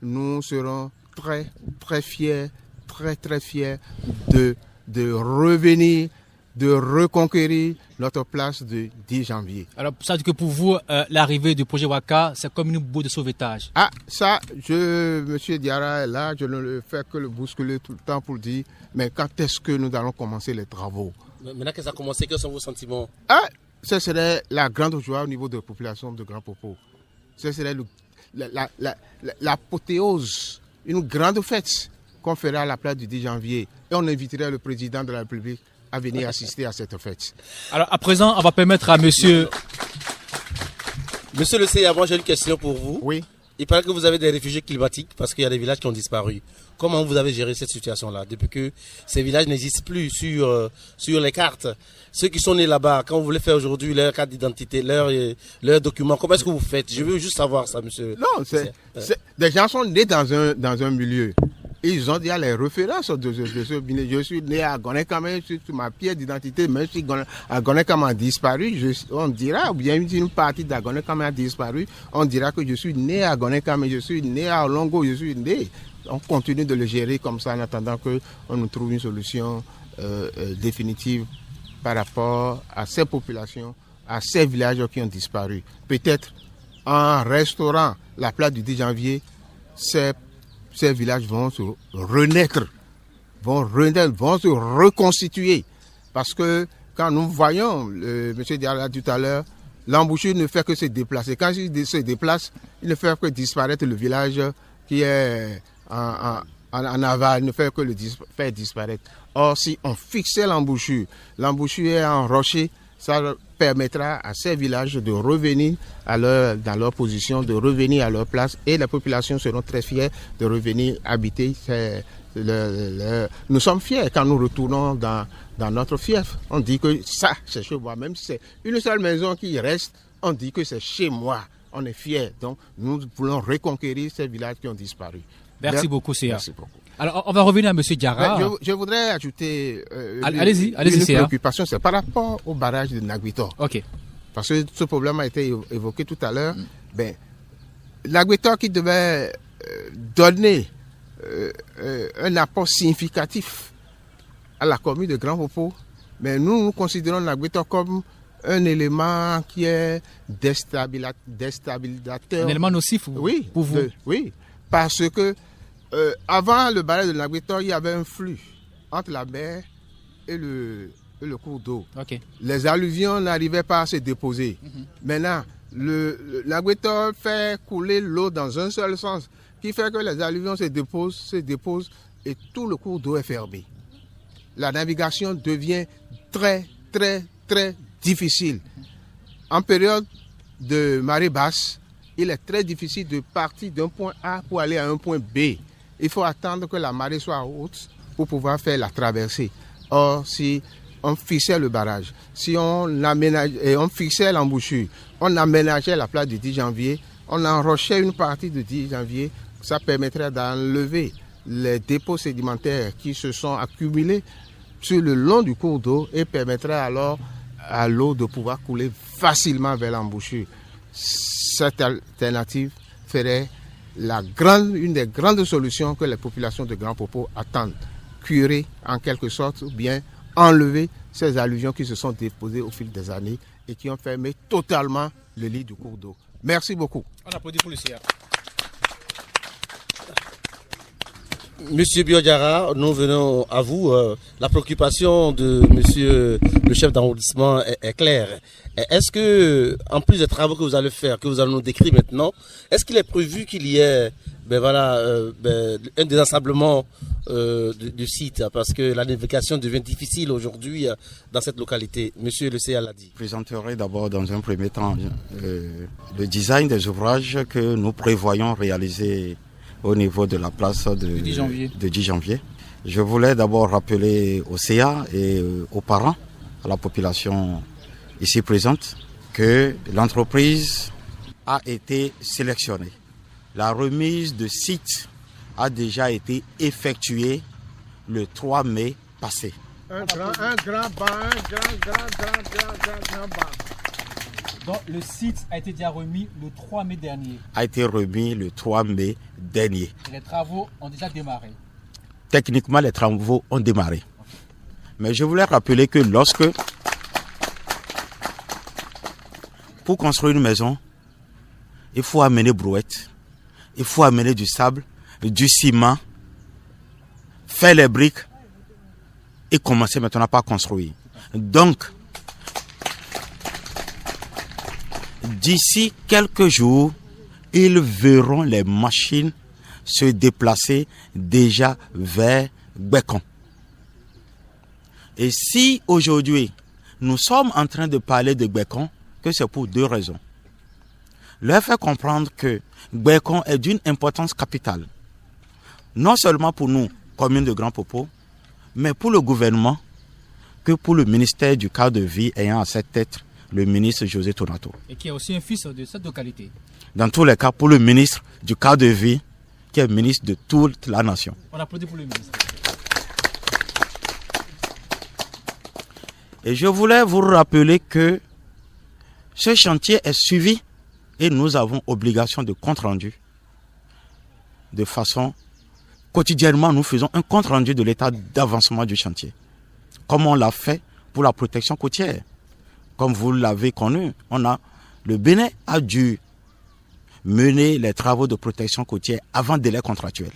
nous serons très fiers de revenir, de reconquérir notre place du 10 janvier. Alors, ça veut dire que pour vous, l'arrivée du projet Waka, c'est comme une boue de sauvetage. Ah, ça, M. Diarra est là, je ne le fais que le bousculer tout le temps pour dire, mais quand est-ce que nous allons commencer les travaux? Maintenant que ça a commencé, quels sont vos sentiments? Ah, ce serait la grande joie au niveau de la population de Grand Popo. Ce serait l'apothéose, une grande fête qu'on ferait à la place du 10 janvier. Et on inviterait le président de la République à venir assister à cette fête. Alors, à présent, on va permettre à monsieur... Monsieur le CA, moi j'ai une question pour vous. Oui. Il paraît que vous avez des réfugiés climatiques parce qu'il y a des villages qui ont disparu. Comment vous avez géré cette situation-là depuis que ces villages n'existent plus sur les cartes? Ceux qui sont nés là-bas, quand vous voulez faire aujourd'hui leur carte d'identité, leurs documents, comment est-ce que vous faites? Je veux juste savoir ça, monsieur. Non, des gens sont nés dans un milieu. Ils ont déjà les références de ce milieu. Je suis né à Gonekame, sur ma pièce d'identité, même si Gonekame a disparu, on dira, ou bien une partie d'Agonekame a disparu, on dira que je suis né à Gonekame, je suis né à Olongo, je suis né. On continue de le gérer comme ça en attendant qu'on nous trouve une solution définitive par rapport à ces populations, à ces villages qui ont disparu. Peut-être en restaurant la place du 10 janvier, ces villages vont se renaître, vont se reconstituer. Parce que quand nous voyons, M. Diarra tout à l'heure, l'embouchure ne fait que se déplacer. Quand il se déplace, il ne fait que disparaître le village qui est en aval, il ne fait que le faire disparaître. Or, si on fixait l'embouchure est en rocher, ça permettra à ces villages de revenir dans leur position, de revenir à leur place, et les populations seront très fières de revenir habiter. Nous sommes fiers quand nous retournons dans notre fief. On dit que ça, c'est chez moi. Même si c'est une seule maison qui reste, on dit que c'est chez moi. On est fiers. Donc, nous voulons reconquérir ces villages qui ont disparu. Merci beaucoup, Sia. Merci beaucoup. Alors, on va revenir à M. Diarra. Je voudrais ajouter allez-y, une Sia. préoccupation, c'est par rapport au barrage de Naguito. Ok. Parce que ce problème a été évoqué tout à l'heure. Naguito qui devait donner un apport significatif à la commune de Grand Popo. Mais nous considérons Nagbeto comme un élément qui est déstabilisateur. Un élément nocif pour vous. Oui, parce que avant le barrage de Nagbeto, il y avait un flux entre la mer et le cours d'eau. Okay. Les alluvions n'arrivaient pas à se déposer. Maintenant, le Nagbeto fait couler l'eau dans un seul sens, qui fait que les alluvions se déposent et tout le cours d'eau est fermé. La navigation devient très, très, très difficile. En période de marée basse, il est très difficile de partir d'un point A pour aller à un point B. Il faut attendre que la marée soit haute pour pouvoir faire la traversée. Or, si on fixait le barrage, si on fixait l'embouchure, on aménageait la place du 10 janvier, on enrochait une partie du 10 janvier, ça permettrait d'enlever les dépôts sédimentaires qui se sont accumulés sur le long du cours d'eau et permettrait alors à l'eau de pouvoir couler facilement vers l'embouchure. Cette alternative ferait une des grandes solutions que les populations de Grand Popo attendent. Curer en quelque sorte ou bien enlever ces alluvions qui se sont déposées au fil des années et qui ont fermé totalement le lit du cours d'eau. Merci beaucoup. On applaudit pour le CA. Monsieur Biodiara, nous venons à vous. La préoccupation de monsieur le chef d'arrondissement est claire. Est-ce que, en plus des travaux que vous allez faire, que vous allez nous décrire maintenant, est-ce qu'il est prévu qu'il y ait un désensablement du site, parce que la navigation devient difficile aujourd'hui dans cette localité? Monsieur le CA l'a dit. Je présenterai d'abord dans un premier temps le design des ouvrages que nous prévoyons réaliser au niveau de la place de 10 janvier. Je voulais d'abord rappeler au CA et aux parents, à la population ici présente, que l'entreprise a été sélectionnée. La remise de site a déjà été effectuée le 3 mai passé. Un grand banc. Donc le site a été déjà remis le 3 mai dernier. A été remis le 3 mai dernier. Et les travaux ont déjà démarré. Techniquement, les travaux ont démarré. Okay. Mais je voulais rappeler que pour construire une maison, il faut amener brouette, il faut amener du sable, du ciment, faire les briques et commencer maintenant à construire. Donc, d'ici quelques jours, ils verront les machines se déplacer déjà vers Gbekon. Et si aujourd'hui, nous sommes en train de parler de Gbekon, que c'est pour deux raisons. Leur faire comprendre que Gbekon est d'une importance capitale. Non seulement pour nous, commune de Grand Popo, mais pour le gouvernement, que pour le ministère du cadre de vie ayant à cette tête le ministre José Tonato. Et qui est aussi un fils de cette localité. Dans tous les cas, pour le ministre du cadre de vie, qui est ministre de toute la nation. On applaudit pour le ministre. Et je voulais vous rappeler que ce chantier est suivi et nous avons obligation de compte rendu. De façon, quotidiennement, nous faisons un compte rendu de l'état d'avancement du chantier. Comme on l'a fait pour la protection côtière. Comme vous l'avez connu, le Bénin a dû mener les travaux de protection côtière avant délai contractuel.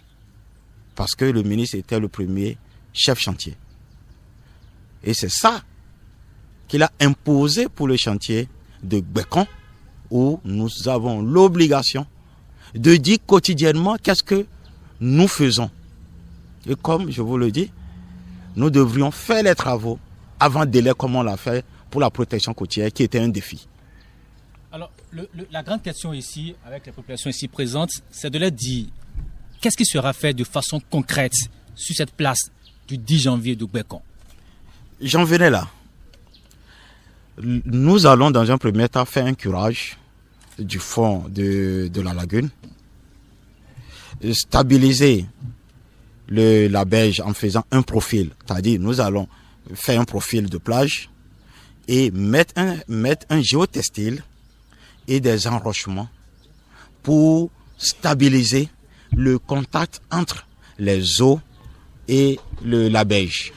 Parce que le ministre était le premier chef chantier. Et c'est ça qu'il a imposé pour le chantier de Gbekon, où nous avons l'obligation de dire quotidiennement qu'est-ce que nous faisons. Et comme je vous le dis, nous devrions faire les travaux avant délai comme on l'a fait pour la protection côtière, qui était un défi. Alors, la grande question ici, avec les populations ici présentes, c'est de leur dire qu'est-ce qui sera fait de façon concrète sur cette place du 10 janvier de Gbekon. J'en venais là. Nous allons dans un premier temps faire un curage du fond de la lagune, stabiliser la berge en faisant un profil, c'est-à-dire nous allons faire un profil de plage et mettre un géotextile et des enrochements pour stabiliser le contact entre les eaux et la beige.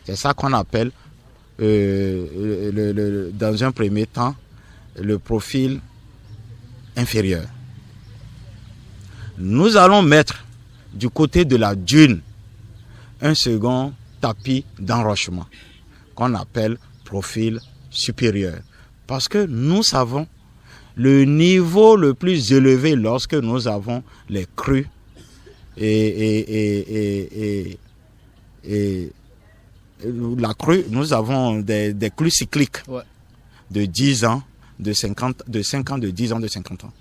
C'est ça qu'on appelle, dans un premier temps, le profil inférieur. Nous allons mettre du côté de la dune un second tapis d'enrochement qu'on appelle profil supérieur. Parce que nous savons le niveau le plus élevé lorsque nous avons les crues et la crue, nous avons des crues cycliques de 10 ans, de 5 ans, de 10 ans, de 50 ans.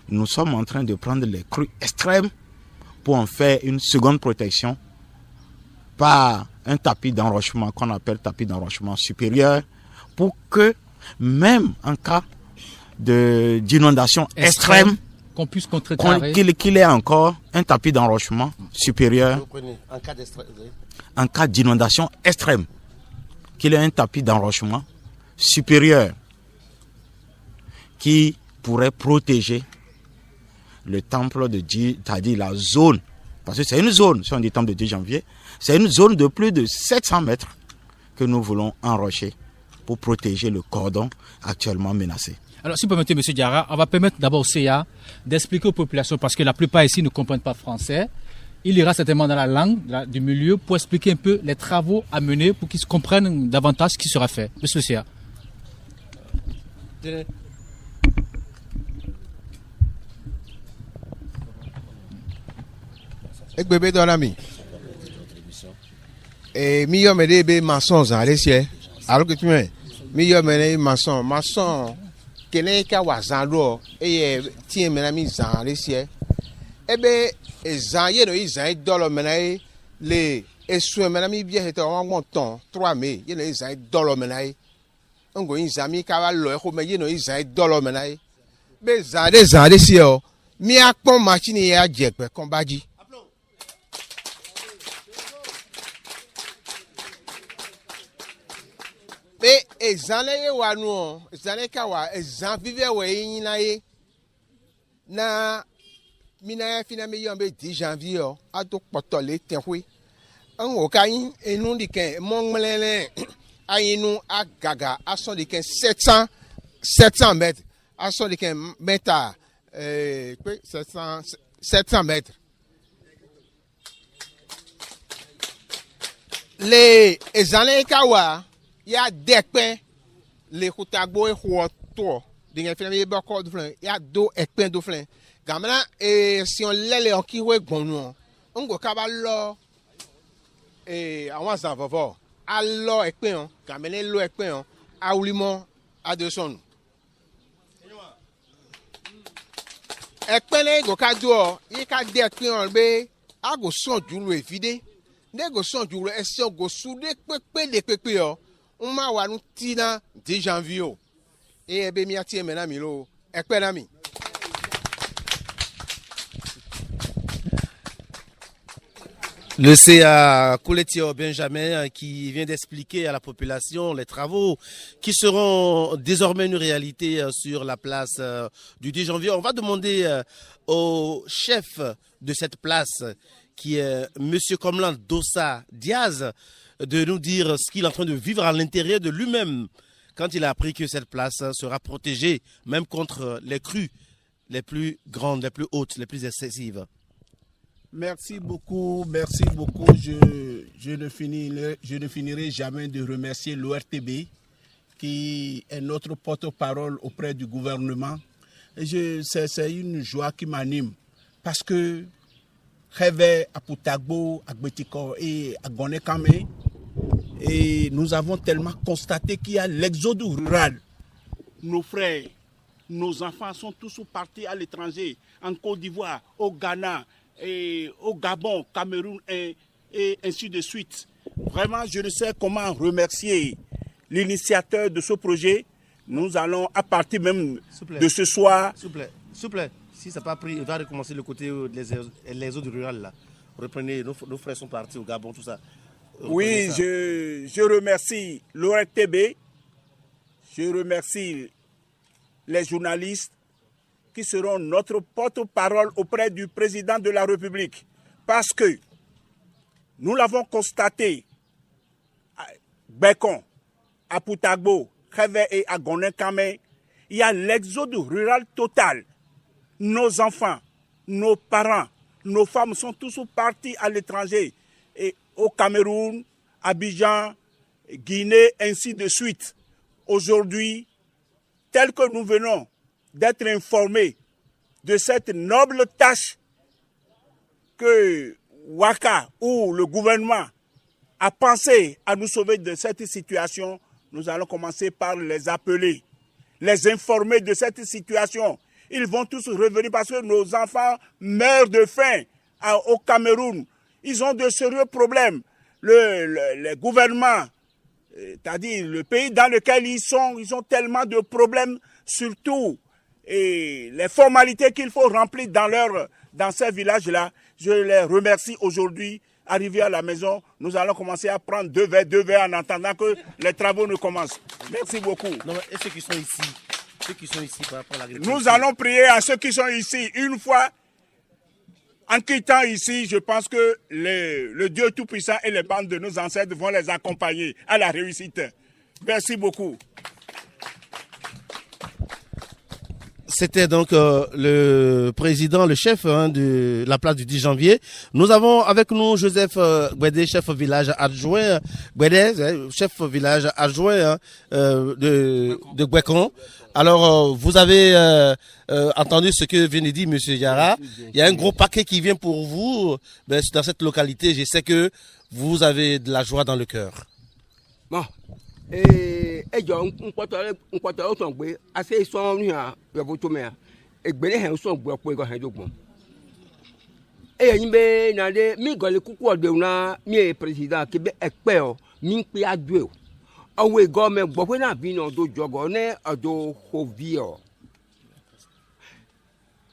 Nous sommes en train de prendre les crues extrêmes pour en faire une seconde protection par un tapis d'enrochement qu'on appelle tapis d'enrochement supérieur, pour que même en cas d'inondation extrême, qu'on puisse contrecarrer, qu'il ait encore un tapis d'enrochement supérieur. En cas d'inondation extrême, qu'il ait un tapis d'enrochement supérieur qui pourrait protéger le temple de Dieu, c'est-à-dire la zone, parce que c'est une zone, si on dit temple de 10 janvier, c'est une zone de plus de 700 mètres que nous voulons enrocher pour protéger le cordon actuellement menacé. Alors, si vous permettez, M. Diarra, on va permettre d'abord au CA d'expliquer aux populations, parce que la plupart ici ne comprennent pas français. Il ira certainement dans la langue du milieu pour expliquer un peu les travaux à mener pour qu'ils comprennent davantage ce qui sera fait. Monsieur le CA. Ek bébé dans l'ami. Et meilleur me des maçons à l'essier. Alors que tu mets meilleur me maçon kene ka wazando et tient mes amis à l'essier. Eh ben ezan ye no izan dollar menai le esu menami bien et on montant 3 mai ye no izan dollar menai ngo izami ka wa lo e ko me ye no izan dollar menai be zade si o mi akpon machine ya jepe kon baji. Be ezan le wa nu ezan ka wa ezan vive we yin na ye na mina finalement yombe 10 janvier a do potole tenwe an o kayin enu diken monglele ayinu agaga ason diken 700 mètres ason diken mètre 700 mètres les ezane kawa ya dekpen le kutagbo e ho to diken finalement be ko do flan ya do ekpen do flan gamana si on lele on ki we gbonu on go ka ba lo àwọn san fofo a lo ekpen on gamene lo ekpen on a ulimo a de sonu ekpen le go ka do yi ka de ekpen on be a go son ju lo evide ne go son ju lo esi go su de pepe o on ma wa nu tina 10 janvier e be mi ati emena mi lo ekpen na mi. Le CA Kouletio Benjamin qui vient d'expliquer à la population les travaux qui seront désormais une réalité sur la place du 10 janvier. On va demander au chef de cette place, qui est M. Komlan Dossa Diaz, de nous dire ce qu'il est en train de vivre à l'intérieur de lui-même quand il a appris que cette place sera protégée, même contre les crues les plus grandes, les plus hautes, les plus excessives. Merci beaucoup, merci beaucoup. Je ne finirai jamais de remercier l'ORTB qui est notre porte-parole auprès du gouvernement. C'est une joie qui m'anime parce que Réveil à Poutagbo, à Gbetiko et à Gonekame, et nous avons tellement constaté qu'il y a l'exode rural. Nos frères, nos enfants sont tous partis à l'étranger, en Côte d'Ivoire, au Ghana, et au Gabon, Cameroun et ainsi de suite. Vraiment, je ne sais comment remercier l'initiateur de ce projet. Nous allons, à partir même de ce soir... S'il vous plaît, si ça n'a pas pris, on va recommencer le côté les eaux rurales là. Reprenez, nos frères sont partis au Gabon, tout ça. Oui, je remercie l'ORTB, je remercie les journalistes qui seront notre porte-parole auprès du président de la République Parce que nous l'avons constaté à Bekon, à Poutagbo, Kheve et à Gonen-Kame, il y a l'exode rural total. Nos enfants, nos parents, nos femmes sont tous partis à l'étranger, et au Cameroun, Abidjan, Guinée, ainsi de suite. Aujourd'hui, tel que nous venons d'être informés de cette noble tâche que Waka ou le gouvernement a pensé à nous sauver de cette situation, nous allons commencer par les appeler, les informer de cette situation. Ils vont tous revenir parce que nos enfants meurent de faim au Cameroun. Ils ont de sérieux problèmes. Le gouvernement, c'est-à-dire le pays dans lequel ils ont tellement de problèmes, surtout et les formalités qu'il faut remplir dans ces villages-là. Je les remercie aujourd'hui. Arrivé à la maison, nous allons commencer à prendre deux verres en attendant que les travaux ne commencent. Merci beaucoup. Non, et ceux qui sont ici par rapport à l'agriculture. Nous allons prier à ceux qui sont ici. Une fois, en quittant ici, je pense que le Dieu Tout-Puissant et les bandes de nos ancêtres vont les accompagner à la réussite. Merci beaucoup. C'était donc le président, le chef de la place du 10 janvier. Nous avons avec nous Joseph Gbede, chef village adjoint, Gbede, chef village adjoint de Gwekon. Alors, vous avez entendu ce que vient de dire M. Yara. Il y a un gros paquet qui vient pour vous dans cette localité. Je sais que vous avez de la joie dans le cœur. Bon. Nkpɔtɔ o sɔn gbe ase sɔn nu yan yɔbo to mɛ yan egbele hɛn sɔn gbe ɔkpɔ ekɔ hɛn do gbɔn eye nyi be na de mi gɔle kuku ɔdewu na mi ye president kebe ekpɛ o mi kpe adoe o ɔwɔ egɔmɛ gbɔƒe na bi na ɔdo dzɔgɔ ne ɔdo xovi o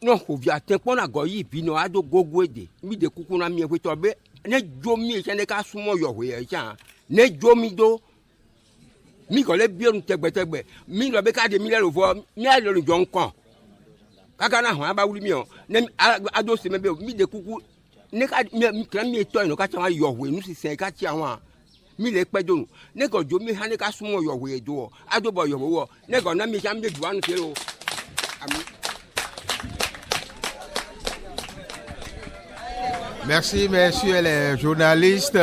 ne xovi ate kpɔ na gɔ yi bi na ado gogo de mi de kuku na mi eƒetɔ be ne dzo mi etsɛ ne ka sumɔ yɔhoe yɛ tsã ne dzo mi do. Mi kò lè bí ọ̀run tẹgbẹ̀tẹgbẹ̀ mi lọ bẹ káàdì mi lẹ́nu fọ mi à lọ́nu jọ nǹkan káka náà hàn á bá wuli mi ọ̀ ní adó sèmé bẹ́ẹ̀ mi de kúkú ní ká mi kìlá mi tọ́ ìnù ká tí àwọn yọ̀hùn ẹ̀nu sísẹ́ ká tí àwọn mi lè pẹ́ dónù ní kò jó mi hàn ní ká súnmọ́ yọ̀hùn ẹ̀dọ́ ọ̀ adó bọ̀ yọ̀hùn wọ̀ ní kò náà mi sá mi lè jù wá nù kéré o. Merci, messieurs les journalistes.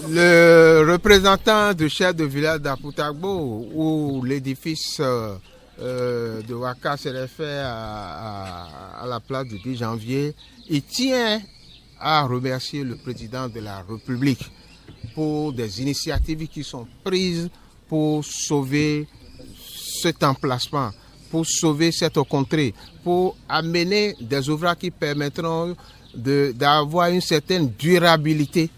Le représentant du chef de village d'Aputagbo, où l'édifice de Waka se réfère à la place du 10 janvier, il tient à remercier le président de la République pour des initiatives qui sont prises pour sauver cet emplacement, pour sauver cette contrée, pour amener des ouvrages qui permettront d'avoir une certaine durabilité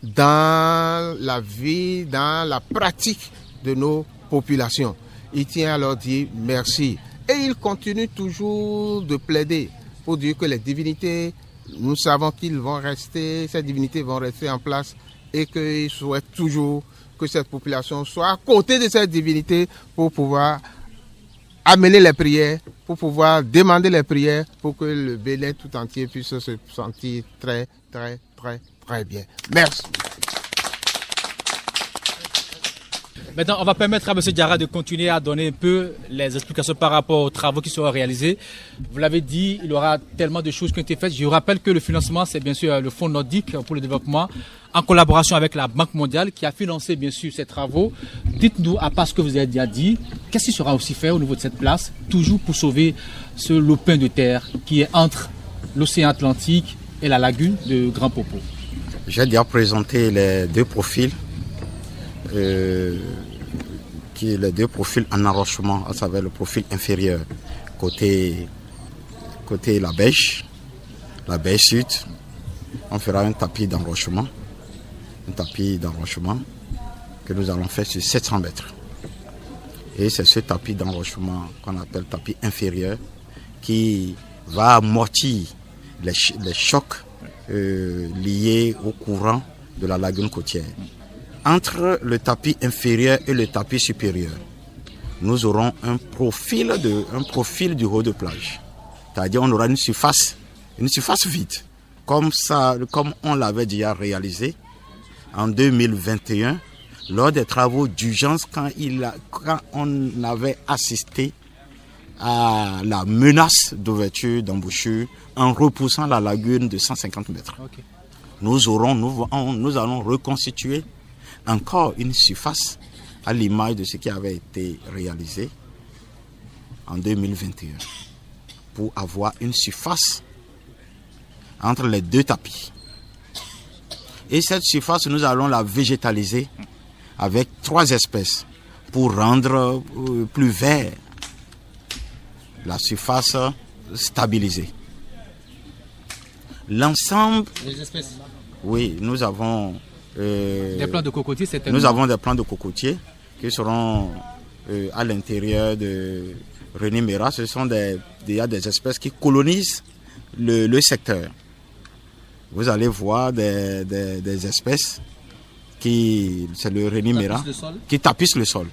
dans la vie, dans la pratique de nos populations. Il tient à leur dire merci. Et il continue toujours de plaider pour dire que les divinités, nous savons qu'ils vont rester, ces divinités vont rester en place et qu'il souhaite toujours que cette population soit à côté de cette divinité pour pouvoir amener les prières, pour pouvoir demander les prières pour que le Bénin tout entier puisse se sentir très, très, très, très bien. Merci. Maintenant, on va permettre à M. Diarra de continuer à donner un peu les explications par rapport aux travaux qui seront réalisés. Vous l'avez dit, il y aura tellement de choses qui ont été faites. Je vous rappelle que le financement, c'est bien sûr le Fonds nordique pour le développement, en collaboration avec la Banque mondiale, qui a financé bien sûr ces travaux. Dites-nous, à part ce que vous avez déjà dit, qu'est-ce qui sera aussi fait au niveau de cette place, toujours pour sauver ce lopin de terre qui est entre l'océan Atlantique et la lagune de Grand Popo. J'ai déjà présenté les deux profils. Les deux profils en enrochement, à savoir le profil inférieur côté la beige sud. On fera un tapis d'enrochement que nous allons faire sur 700 mètres. Et c'est ce tapis d'enrochement qu'on appelle tapis inférieur qui va amortir les chocs liés au courant de la lagune côtière. Entre le tapis inférieur et le tapis supérieur, nous aurons un profil du haut de plage. C'est-à-dire on aura une surface une surface vide, comme on l'avait déjà réalisé en 2021, lors des travaux d'urgence, quand on avait assisté à la menace d'ouverture d'embouchure en repoussant la lagune de 150 mètres. Okay. Nous allons reconstituer encore une surface à l'image de ce qui avait été réalisé en 2021 pour avoir une surface entre les deux tapis. Et cette surface, nous allons la végétaliser avec 3 espèces pour rendre plus vert la surface stabilisée. L'ensemble... Les espèces? Oui, nous avons... des plants de cocotiers, certainement. Nous avons des plants de cocotiers qui seront à l'intérieur de René Mera. Ce sont des espèces qui colonisent le secteur. Vous allez voir des espèces c'est le René Mera, qui tapissent le sol.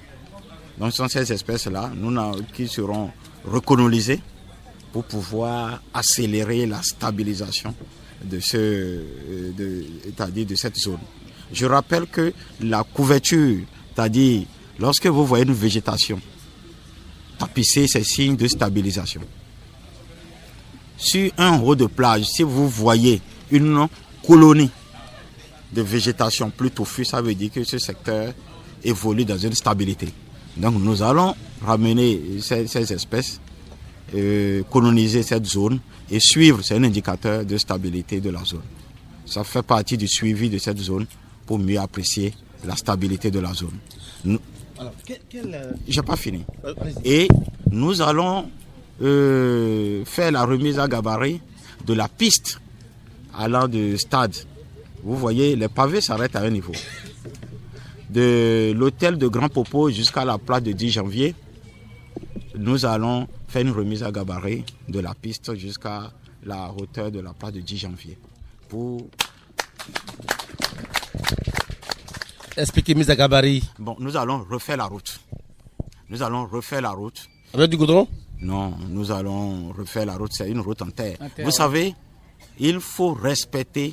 Donc ce sont ces espèces-là qui seront recolonisées pour pouvoir accélérer la stabilisation de cette zone. Je rappelle que la couverture, c'est-à-dire lorsque vous voyez une végétation tapissée, c'est signe de stabilisation. Sur un haut de plage, si vous voyez une colonie de végétation plus touffue, ça veut dire que ce secteur évolue dans une stabilité. Donc nous allons ramener ces espèces, coloniser cette zone et suivre, c'est un indicateur de stabilité de la zone. Ça fait partie du suivi de cette zone pour mieux apprécier la stabilité de la zone. J'ai pas fini. Et nous allons faire la remise à gabarit de la piste allant du stade. Vous voyez, les pavés s'arrêtent à un niveau. De l'hôtel de Grand Popo jusqu'à la place de 10 janvier, nous allons faire une remise à gabarit de la piste jusqu'à la hauteur de la place de 10 janvier. Expliquez mise à gabarit. Bon, nous allons refaire la route. Avec du goudron? Non, nous allons refaire la route. C'est une route en terre. Vous savez, il faut respecter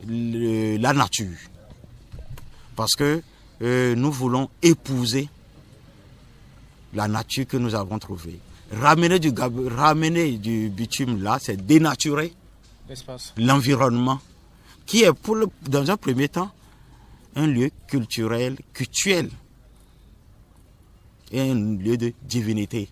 la nature. Parce que nous voulons épouser la nature que nous avons trouvée. Ramener du bitume là, c'est dénaturer l'environnement qui est dans un premier temps un lieu culturel et un lieu de divinité.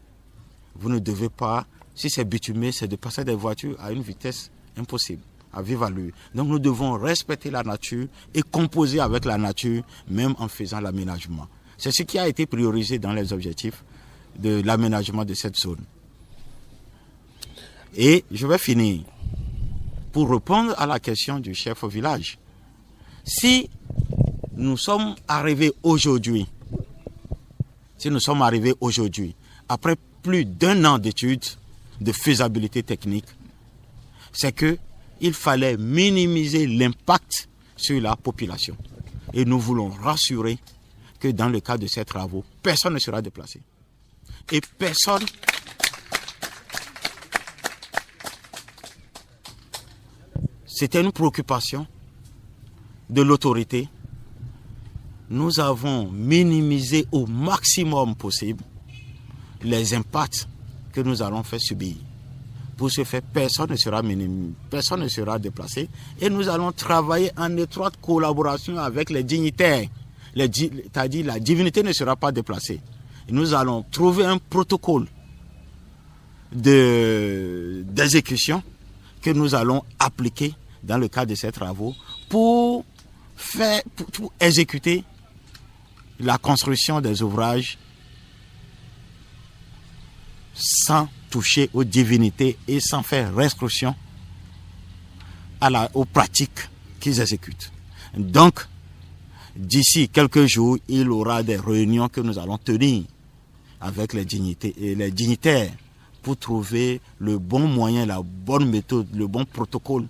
Vous ne devez pas, si c'est bitumé, c'est de passer des voitures à une vitesse impossible, à vive allure. Donc nous devons respecter la nature et composer avec la nature, même en faisant l'aménagement. C'est ce qui a été priorisé dans les objectifs de l'aménagement de cette zone. Et je vais finir pour répondre à la question du chef au village. Si nous sommes arrivés aujourd'hui, après plus d'1 an d'études de faisabilité technique, c'est qu'il fallait minimiser l'impact sur la population. Et nous voulons rassurer que dans le cadre de ces travaux, personne ne sera déplacé. Et personne... C'était une préoccupation de l'autorité. Nous avons minimisé au maximum possible les impacts que nous allons faire subir. Pour ce faire, personne ne sera déplacé. Et nous allons travailler en étroite collaboration avec les dignitaires. C'est-à-dire la divinité ne sera pas déplacée. Et nous allons trouver un protocole d'exécution que nous allons appliquer dans le cadre de ces travaux pour exécuter la construction des ouvrages sans toucher aux divinités et sans faire restriction aux pratiques qu'ils exécutent. Donc, d'ici quelques jours, il y aura des réunions que nous allons tenir avec les dignitaires pour trouver le bon moyen, la bonne méthode, le bon protocole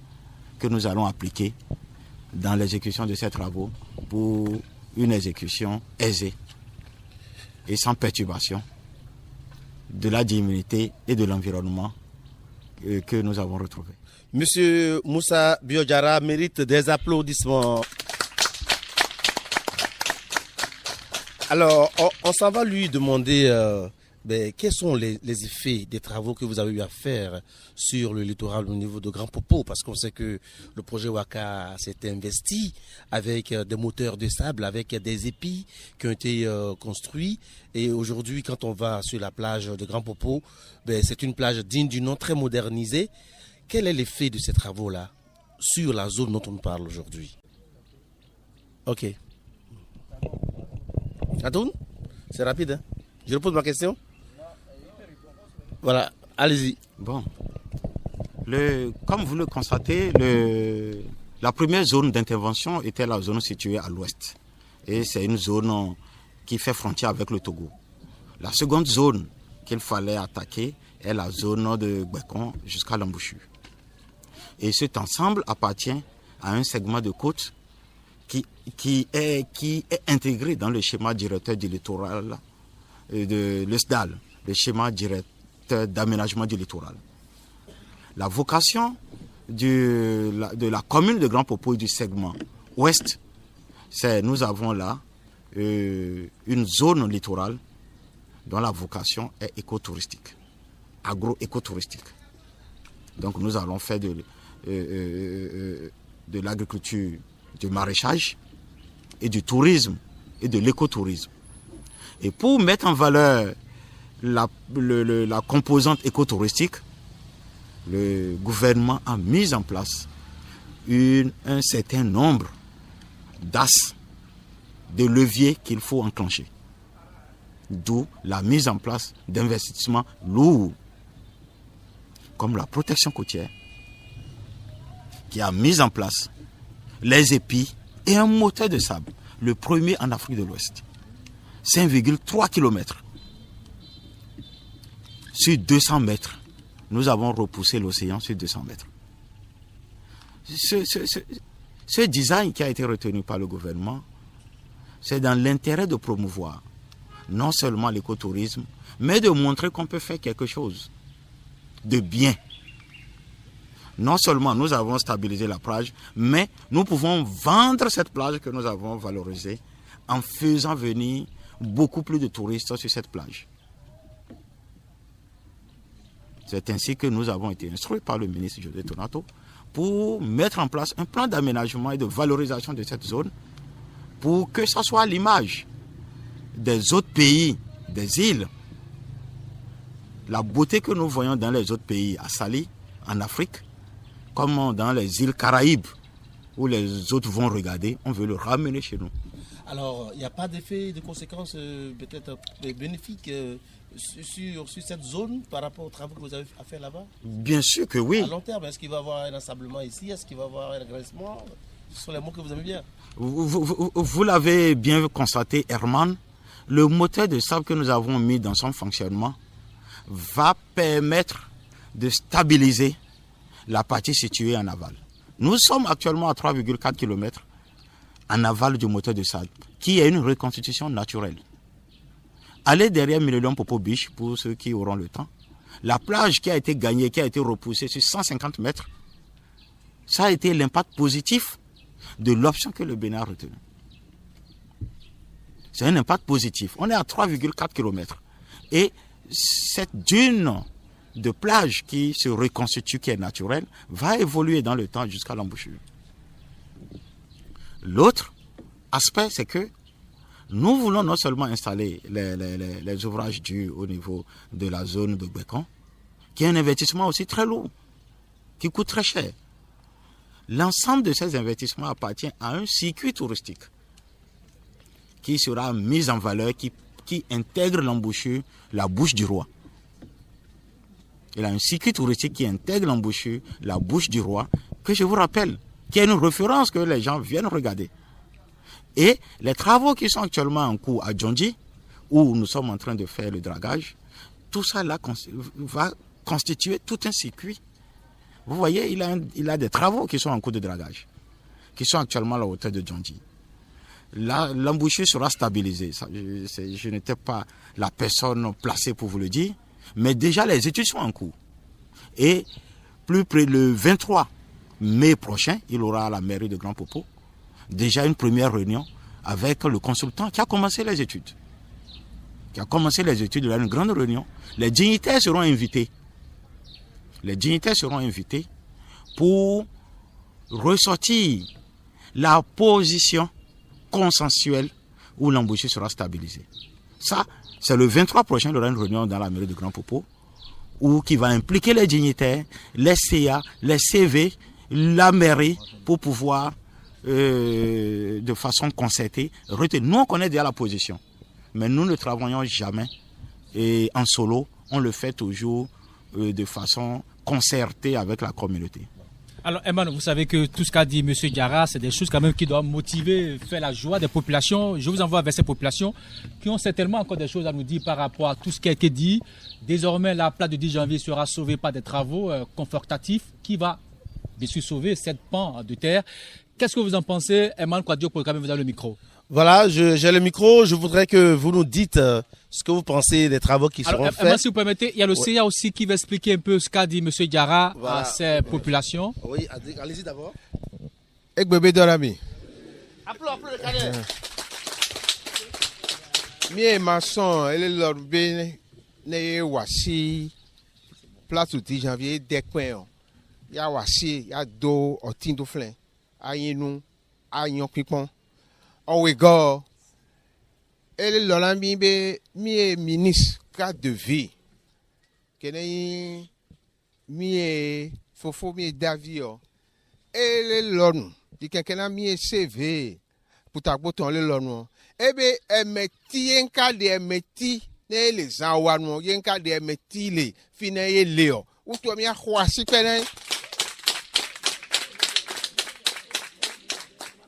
que nous allons appliquer dans l'exécution de ces travaux pour une exécution aisée et sans perturbation de la divinité et de l'environnement que nous avons retrouvé. Monsieur Moussa Biodjara mérite des applaudissements. Alors, on s'en va lui demander quels sont les effets des travaux que vous avez eu à faire sur le littoral au niveau de Grand Popo, parce qu'on sait que le projet Waka s'est investi avec des moteurs de sable, avec des épis qui ont été construits. Et aujourd'hui, quand on va sur la plage de Grand Popo, c'est une plage digne du nom, très modernisée. Quel est l'effet de ces travaux-là sur la zone dont on nous parle aujourd'hui? Ok. Atoun, c'est rapide, hein? Je repose ma question. Voilà, allez-y. Bon, comme vous le constatez, la première zone d'intervention était la zone située à l'ouest. Et c'est une zone qui fait frontière avec le Togo. La seconde zone qu'il fallait attaquer est la zone de Gbekon jusqu'à l'embouchure. Et cet ensemble appartient à un segment de côte qui est intégré dans le schéma directeur du littoral de l'ESDAL, le schéma directeur d'aménagement du littoral. La vocation de la commune de Grand Popo et du segment ouest, c'est nous avons là une zone littorale dont la vocation est écotouristique, agro-écotouristique. Donc nous allons faire de l'agriculture, du maraîchage et du tourisme et de l'écotourisme. Et pour mettre en valeur la composante écotouristique, le gouvernement a mis en place un certain nombre d'axes, de leviers qu'il faut enclencher. D'où la mise en place d'investissements lourds, comme la protection côtière, qui a mis en place les épis et un moteur de sable, le premier en Afrique de l'Ouest. 5,3 km. Sur 200 mètres, nous avons repoussé l'océan sur 200 mètres. Ce design qui a été retenu par le gouvernement, c'est dans l'intérêt de promouvoir non seulement l'écotourisme, mais de montrer qu'on peut faire quelque chose de bien. Non seulement nous avons stabilisé la plage, mais nous pouvons vendre cette plage que nous avons valorisée en faisant venir beaucoup plus de touristes sur cette plage. C'est ainsi que nous avons été instruits par le ministre José Tonato pour mettre en place un plan d'aménagement et de valorisation de cette zone pour que ça soit à l'image des autres pays, des îles. La beauté que nous voyons dans les autres pays, à Sali, en Afrique, comme dans les îles Caraïbes, où les autres vont regarder, on veut le ramener chez nous. Alors, il n'y a pas d'effet, de conséquences peut-être bénéfiques sur cette zone par rapport aux travaux que vous avez à faire là-bas? Bien sûr que oui. À long terme, est-ce qu'il va y avoir un ensablement ici? Est-ce qu'il va y avoir un agressement? Ce sont les mots que vous aimez bien. Vous l'avez bien constaté, Herman, le moteur de sable que nous avons mis dans son fonctionnement va permettre de stabiliser la partie située en aval. Nous sommes actuellement à 3,4 km en aval du moteur de sable, qui est une reconstitution naturelle. Allez derrière Millennium Popo Beach, pour ceux qui auront le temps. La plage qui a été gagnée, qui a été repoussée sur 150 mètres, ça a été l'impact positif de l'option que le Bénin a retenue. C'est un impact positif. On est à 3,4 km. Et cette dune de plage qui se reconstitue, qui est naturelle, va évoluer dans le temps jusqu'à l'embouchure. L'autre aspect, c'est que nous voulons non seulement installer les ouvrages durs au niveau de la zone de Gbekon, qui est un investissement aussi très lourd, qui coûte très cher. L'ensemble de ces investissements appartient à un circuit touristique qui sera mis en valeur, qui intègre l'embouchure, la bouche du roi. Il y a un circuit touristique qui intègre l'embouchure, la bouche du roi, que je vous rappelle, qui est une référence que les gens viennent regarder. Et les travaux qui sont actuellement en cours à Djondji, où nous sommes en train de faire le dragage, tout ça là va constituer tout un circuit. Vous voyez, il a des travaux qui sont en cours de dragage, qui sont actuellement à la hauteur de Djondji. Là, l'embouchure sera stabilisée. Je n'étais pas la personne placée pour vous le dire, mais déjà les études sont en cours. Et plus près le 23 mai prochain, il aura à la mairie de Grand Popo déjà une première réunion avec le consultant qui a commencé les études. Il y a une grande réunion. Les dignitaires seront invités. Pour ressortir la position consensuelle où l'embauché sera stabilisé. Ça, c'est le 23 prochain, il y aura une réunion dans la mairie de Grand Popo qui va impliquer les dignitaires, les CA, les CV, la mairie pour pouvoir de façon concertée retenir. Nous, on connaît déjà la position, mais nous ne travaillons jamais et en solo, on le fait toujours de façon concertée avec la communauté. Alors, Emmanuel, vous savez que tout ce qu'a dit M. Diarra, c'est des choses quand même qui doivent motiver, faire la joie des populations. Je vous envoie vers ces populations qui ont certainement encore des choses à nous dire par rapport à tout ce qui a été dit. Désormais, la plage du 10 janvier sera sauvée par des travaux confortatifs qui va bien sûr sauver cette pan de terre. Qu'est-ce que vous en pensez, Emmanuel Kouadio, pour quand même vous avez le micro? Voilà, j'ai le micro. Je voudrais que vous nous dites ce que vous pensez des travaux qui seront faits. Si vous permettez, il y a le CA aussi qui va expliquer un peu ce qu'a dit M. Diarra à ces populations. Oui, allez-y d'abord. Bébé Dorami. Appelons le carré. Mie maçon, elle est l'orbé, ne wasi, place du 10 janvier, des coins. Il y a wasi, il y a do, otin do flin, aïnou, aïnon pipon. Owego, elle est l'orami, mie ministre, cadre de vie. Kene mie fofo mie davio. Elle est l'on, dit quelqu'un mie CV, pour ta bouton le l'on. Ebe emeti yenka de emeti ne le zanwanu yenka de emeti le fine ye leo uto mi akhwasi pene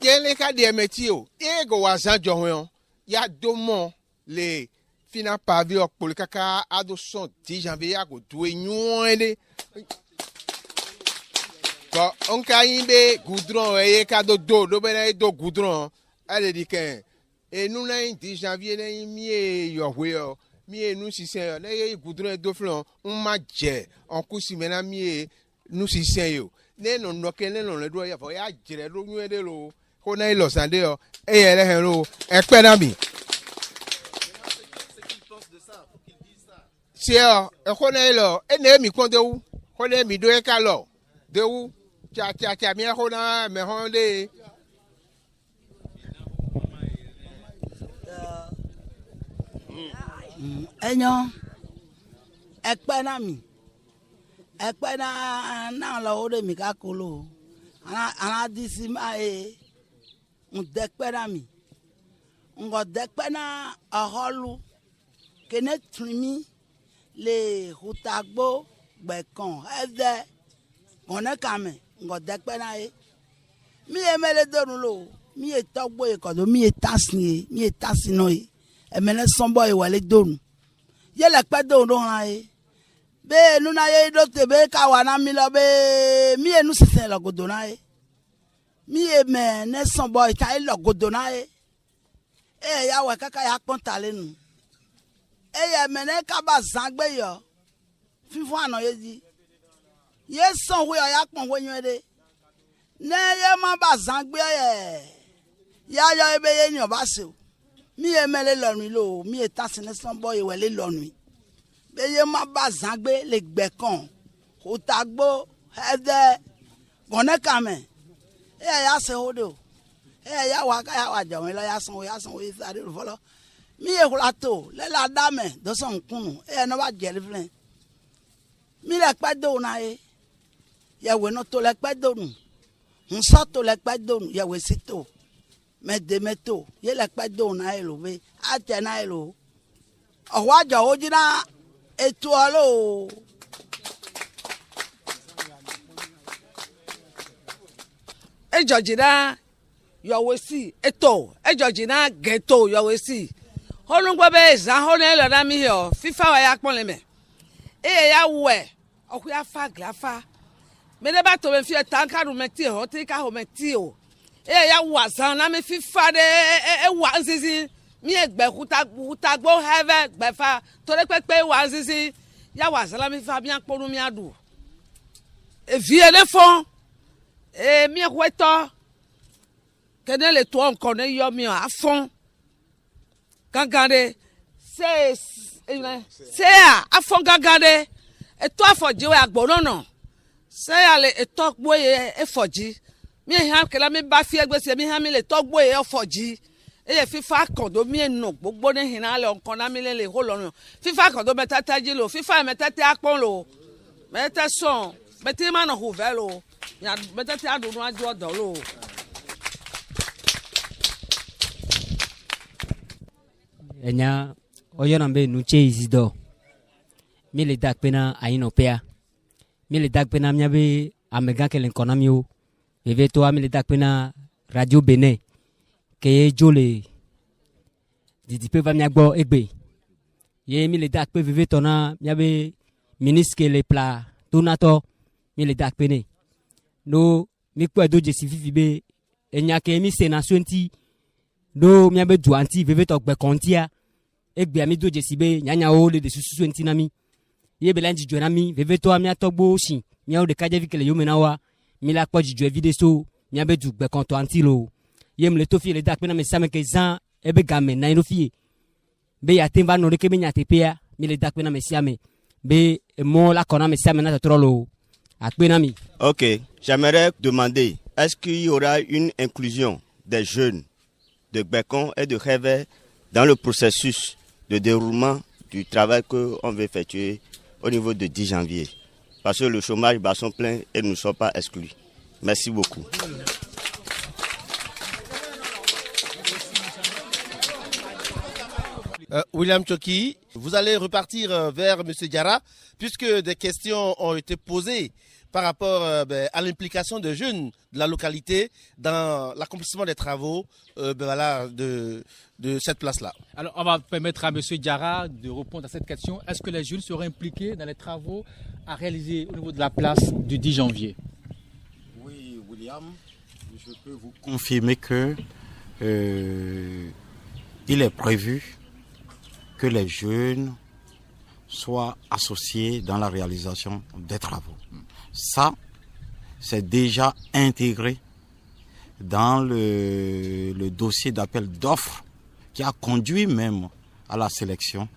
yenka de emeti o ego wazan johon ya domo le fina pavio pour kaka adosson 10 janvier ya go dwe nyuende ko onka yimbe goudron e ka do bena do goudron ale diken. Et nous, le 10 janvier, nous sommes les goudrons de flanc, on m'a dit, on couche maintenant, nous sommes les non, nous le droit, il y a des gens de l'eau, on a los andés, et elle est l'eau, et pas d'amis. Si on est là, et n'est mis compte de où, on est mis de calor, de où, tia, mais on a, mais on est. Enyo ekpena mi ekpena na la ode mi ka kolo ana disi ma dekpena mi ngo dekpena aholu kene trimi le hutagbo gbekon ede kone kame ngo dekpena mi emele donulo mi etogbo ikodo mi etasino emele sombo wale donu yele pedo do han be nu na ye do te be ka wa na mi lo be mi enu sisen lo godo na mi me ne sombo ita lo godo na ya wa kaka ya pon tale nu ya me ne ka ba zangbe yo fifu ana ye di ye son we ya pon we yen de ne ye ma ba zangbe ya yo ebe ye ni o ba se mi emele lorun lo mi etasine sombo iwele lorun be ye ma ba zangbe le gbekan otagbo ede gone kame ya se hodo ya wa ka ya wa jawon lo ya san we sare folo mi e hulato le la dame do son kunu no ba jere flen mi le pedo na ya we no to le pedo nu nso to le pedo nu ya we sito me demeto ye le pedo na elo be ate na elo owaja ojina etu alo ejojina yowesi eto ejojina geto yowesi holungbo be za honen lo na mi yo fifa wa ya ponle me ya we oku ya fa glafa me ne ba to be fi tankaru meti ho ti ka ho meti o ya wazan na me fifa de wa nzizi mi egbe hutagbo have gbefa tore pepe wa nzizi ya wazan la me fifa bi anporu mi adu Viens les fonds. Et mi hueto. Qu'est-ce les toi on connaît yo mi à fond. Gangade. C'est à fond gangade. Et toi faut dire à Gbonono. C'est aller et toi boye et foji. Mi ha que la mi ba fi egbe se mi ha mi le to boye e foji. E FIFA kondo mi no gbogbo ne hina le onkan na mi le ho lorun. FIFA kondo metata ji lo, FIFA metata apon lo. Meta son, meti ma no ho velo. Ya metata adunu aju odo lo. Enya oyona mbe nuche izido. Mi le dak pena ayino pea. Mi le dak pena miabe amega kelen konamio. Veve to mi le dak pena Radio Benin. Ke jole didi pe va miagbo egbe. Ye mi le dak pe veve to na miabe ministre le pla tonato mi le dak pene. No mi kwa do jesi fifibe enya ke mi senation ti no miabe duanti veve to gbe kontia egbe ami do jesi be nyanya o le de susu enti na mi. Ye belanji jona mi veve to mi atogbo shin mi o de kaje vikele yo menawa mi la kwa jiju evide so mi abe du gbe konto antilo ye mle to fi le dak pena me same ke zan ebe game na ino fi be ya temba no ke me nyate pea mi le dak pena me siame be mo la kona me siame na trolo akpena mi. OK, j'aimerais demander est-ce qu'il y aura une inclusion des jeunes de Gbekon et de Réveil dans le processus de déroulement du travail qu'on veut effectuer au niveau de 10 janvier. Parce que le chômage bat son plein et nous ne sommes pas exclus. Merci beaucoup. William Choki, vous allez repartir vers M. Diarra, puisque des questions ont été posées par rapport à l'implication des jeunes de la localité dans l'accomplissement des travaux de cette place-là. Alors, on va permettre à M. Diarra de répondre à cette question. Est-ce que les jeunes seront impliqués dans les travaux à réaliser au niveau de la place du 10 janvier? Oui, William, je peux vous confirmer que il est prévu que les jeunes soient associés dans la réalisation des travaux. Ça, c'est déjà intégré dans le dossier d'appel d'offres qui a conduit même à la sélection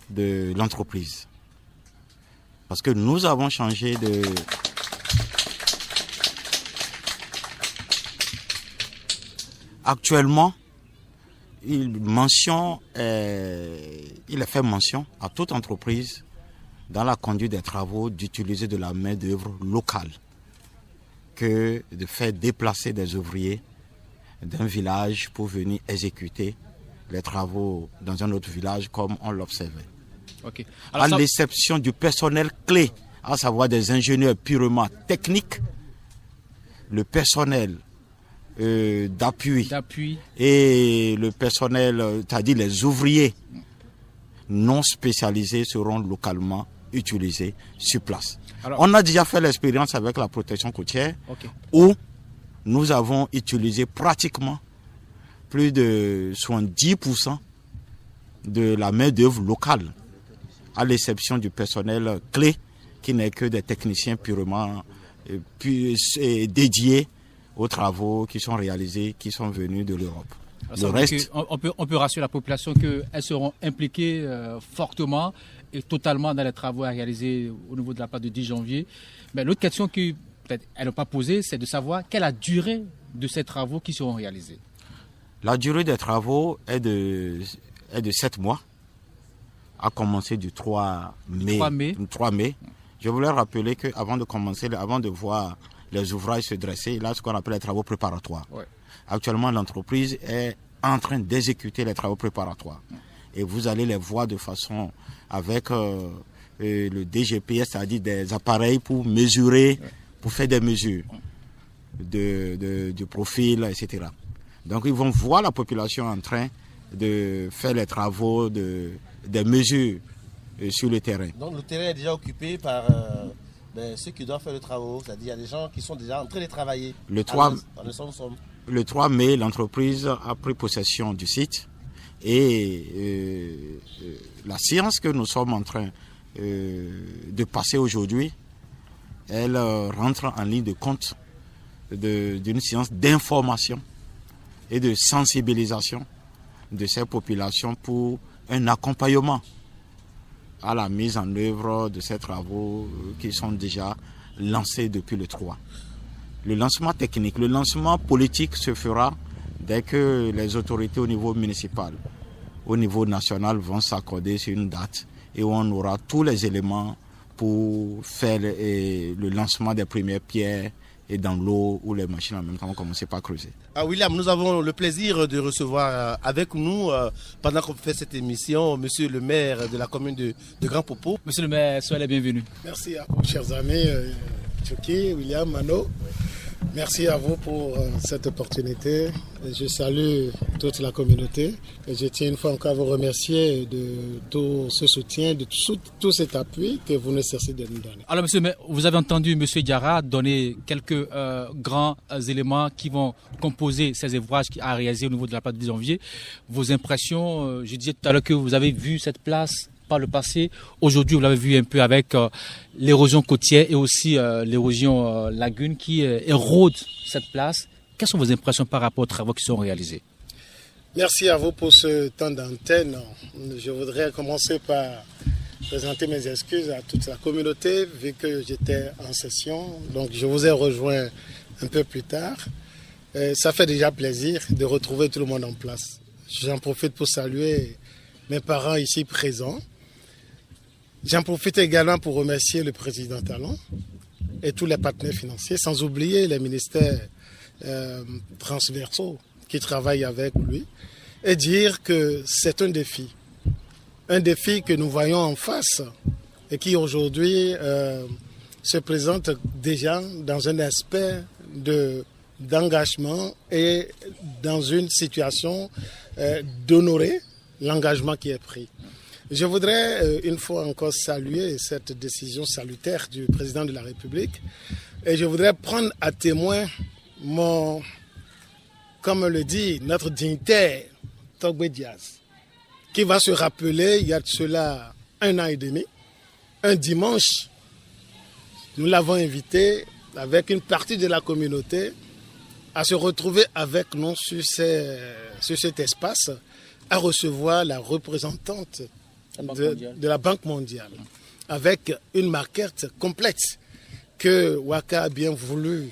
de l'entreprise. Parce que nous avons changé de... Actuellement, il est fait mention à toute entreprise dans la conduite des travaux d'utiliser de la main-d'œuvre locale que de faire déplacer des ouvriers d'un village pour venir exécuter les travaux dans un autre village comme on l'observait. Okay. À l'exception du personnel clé, à savoir des ingénieurs purement techniques, le personnel d'appui et le personnel, c'est-à-dire les ouvriers non spécialisés seront localement utilisés sur place. Alors, on a déjà fait l'expérience avec la protection côtière où nous avons utilisé pratiquement plus de 70% de la main-d'œuvre locale, à l'exception du personnel clé qui n'est que des techniciens purement dédiés aux travaux qui sont réalisés, qui sont venus de l'Europe. Le reste, on peut rassurer la population qu'elles seront impliquées fortement et totalement dans les travaux à réaliser au niveau de la part du 10 janvier. Mais l'autre question que peut-être elles n'ont pas posée, c'est de savoir quelle est la durée de ces travaux qui seront réalisés. La durée des travaux est de 7 mois, à commencer du 3 mai. Je voulais rappeler qu'avant de commencer, avant de voir les ouvrages se dresser, là, ce qu'on appelle les travaux préparatoires. Ouais. Actuellement, l'entreprise est en train d'exécuter les travaux préparatoires. Et vous allez les voir de façon avec le DGPS, c'est-à-dire des appareils pour mesurer, pour faire des mesures du profil, etc. Donc, ils vont voir la population en train de faire les travaux, des mesures sur le terrain. Donc, le terrain est déjà occupé par... ceux qui doivent faire les travaux, c'est-à-dire il y a des gens qui sont déjà en train de travailler. Le 3 mai, l'entreprise a pris possession du site et la séance que nous sommes en train de passer aujourd'hui elle rentre en ligne de compte d'une séance d'information et de sensibilisation de ces populations pour un accompagnement à la mise en œuvre de ces travaux qui sont déjà lancés depuis le 3. Le lancement technique, le lancement politique se fera dès que les autorités au niveau municipal, au niveau national vont s'accorder sur une date et où on aura tous les éléments pour faire le lancement des premières pierres et dans l'eau où les machines en même temps vont commencer par creuser. William, nous avons le plaisir de recevoir avec nous, pendant qu'on fait cette émission, monsieur le maire de la commune de Grand Popo. Monsieur le maire, soyez les bienvenus. Merci à vous, chers amis, Tchoki, William, Mano. Merci à vous pour cette opportunité. Je salue toute la communauté et je tiens une fois encore à vous remercier de tout ce soutien, de tout cet appui que vous ne cessez de nous donner. Alors monsieur, vous avez entendu monsieur Diarra donner quelques grands éléments qui vont composer ces ouvrages à réaliser au niveau de la place de janvier. Vos impressions, je disais tout à l'heure que vous avez vu cette place par le passé. Aujourd'hui, vous l'avez vu un peu avec l'érosion côtière et aussi l'érosion lagune qui érode cette place. Quelles sont vos impressions par rapport aux travaux qui sont réalisés? Merci à vous pour ce temps d'antenne. Je voudrais commencer par présenter mes excuses à toute la communauté vu que j'étais en session. Donc je vous ai rejoint un peu plus tard. Et ça fait déjà plaisir de retrouver tout le monde en place. J'en profite pour saluer mes parents ici présents. J'en profite également pour remercier le président Talon et tous les partenaires financiers, sans oublier les ministères transversaux qui travaillent avec lui, et dire que c'est un défi que nous voyons en face et qui aujourd'hui se présente déjà dans un aspect d'engagement et dans une situation d'honorer l'engagement qui est pris. Je voudrais une fois encore saluer cette décision salutaire du président de la République et je voudrais prendre à témoin comme le dit notre dignitaire Togbe Diaz, qui va se rappeler il y a de cela 1 an et demi, un dimanche, nous l'avons invité avec une partie de la communauté à se retrouver avec nous sur cet espace, à recevoir la représentante de la Banque mondiale, avec une maquette complète que Waka a bien voulu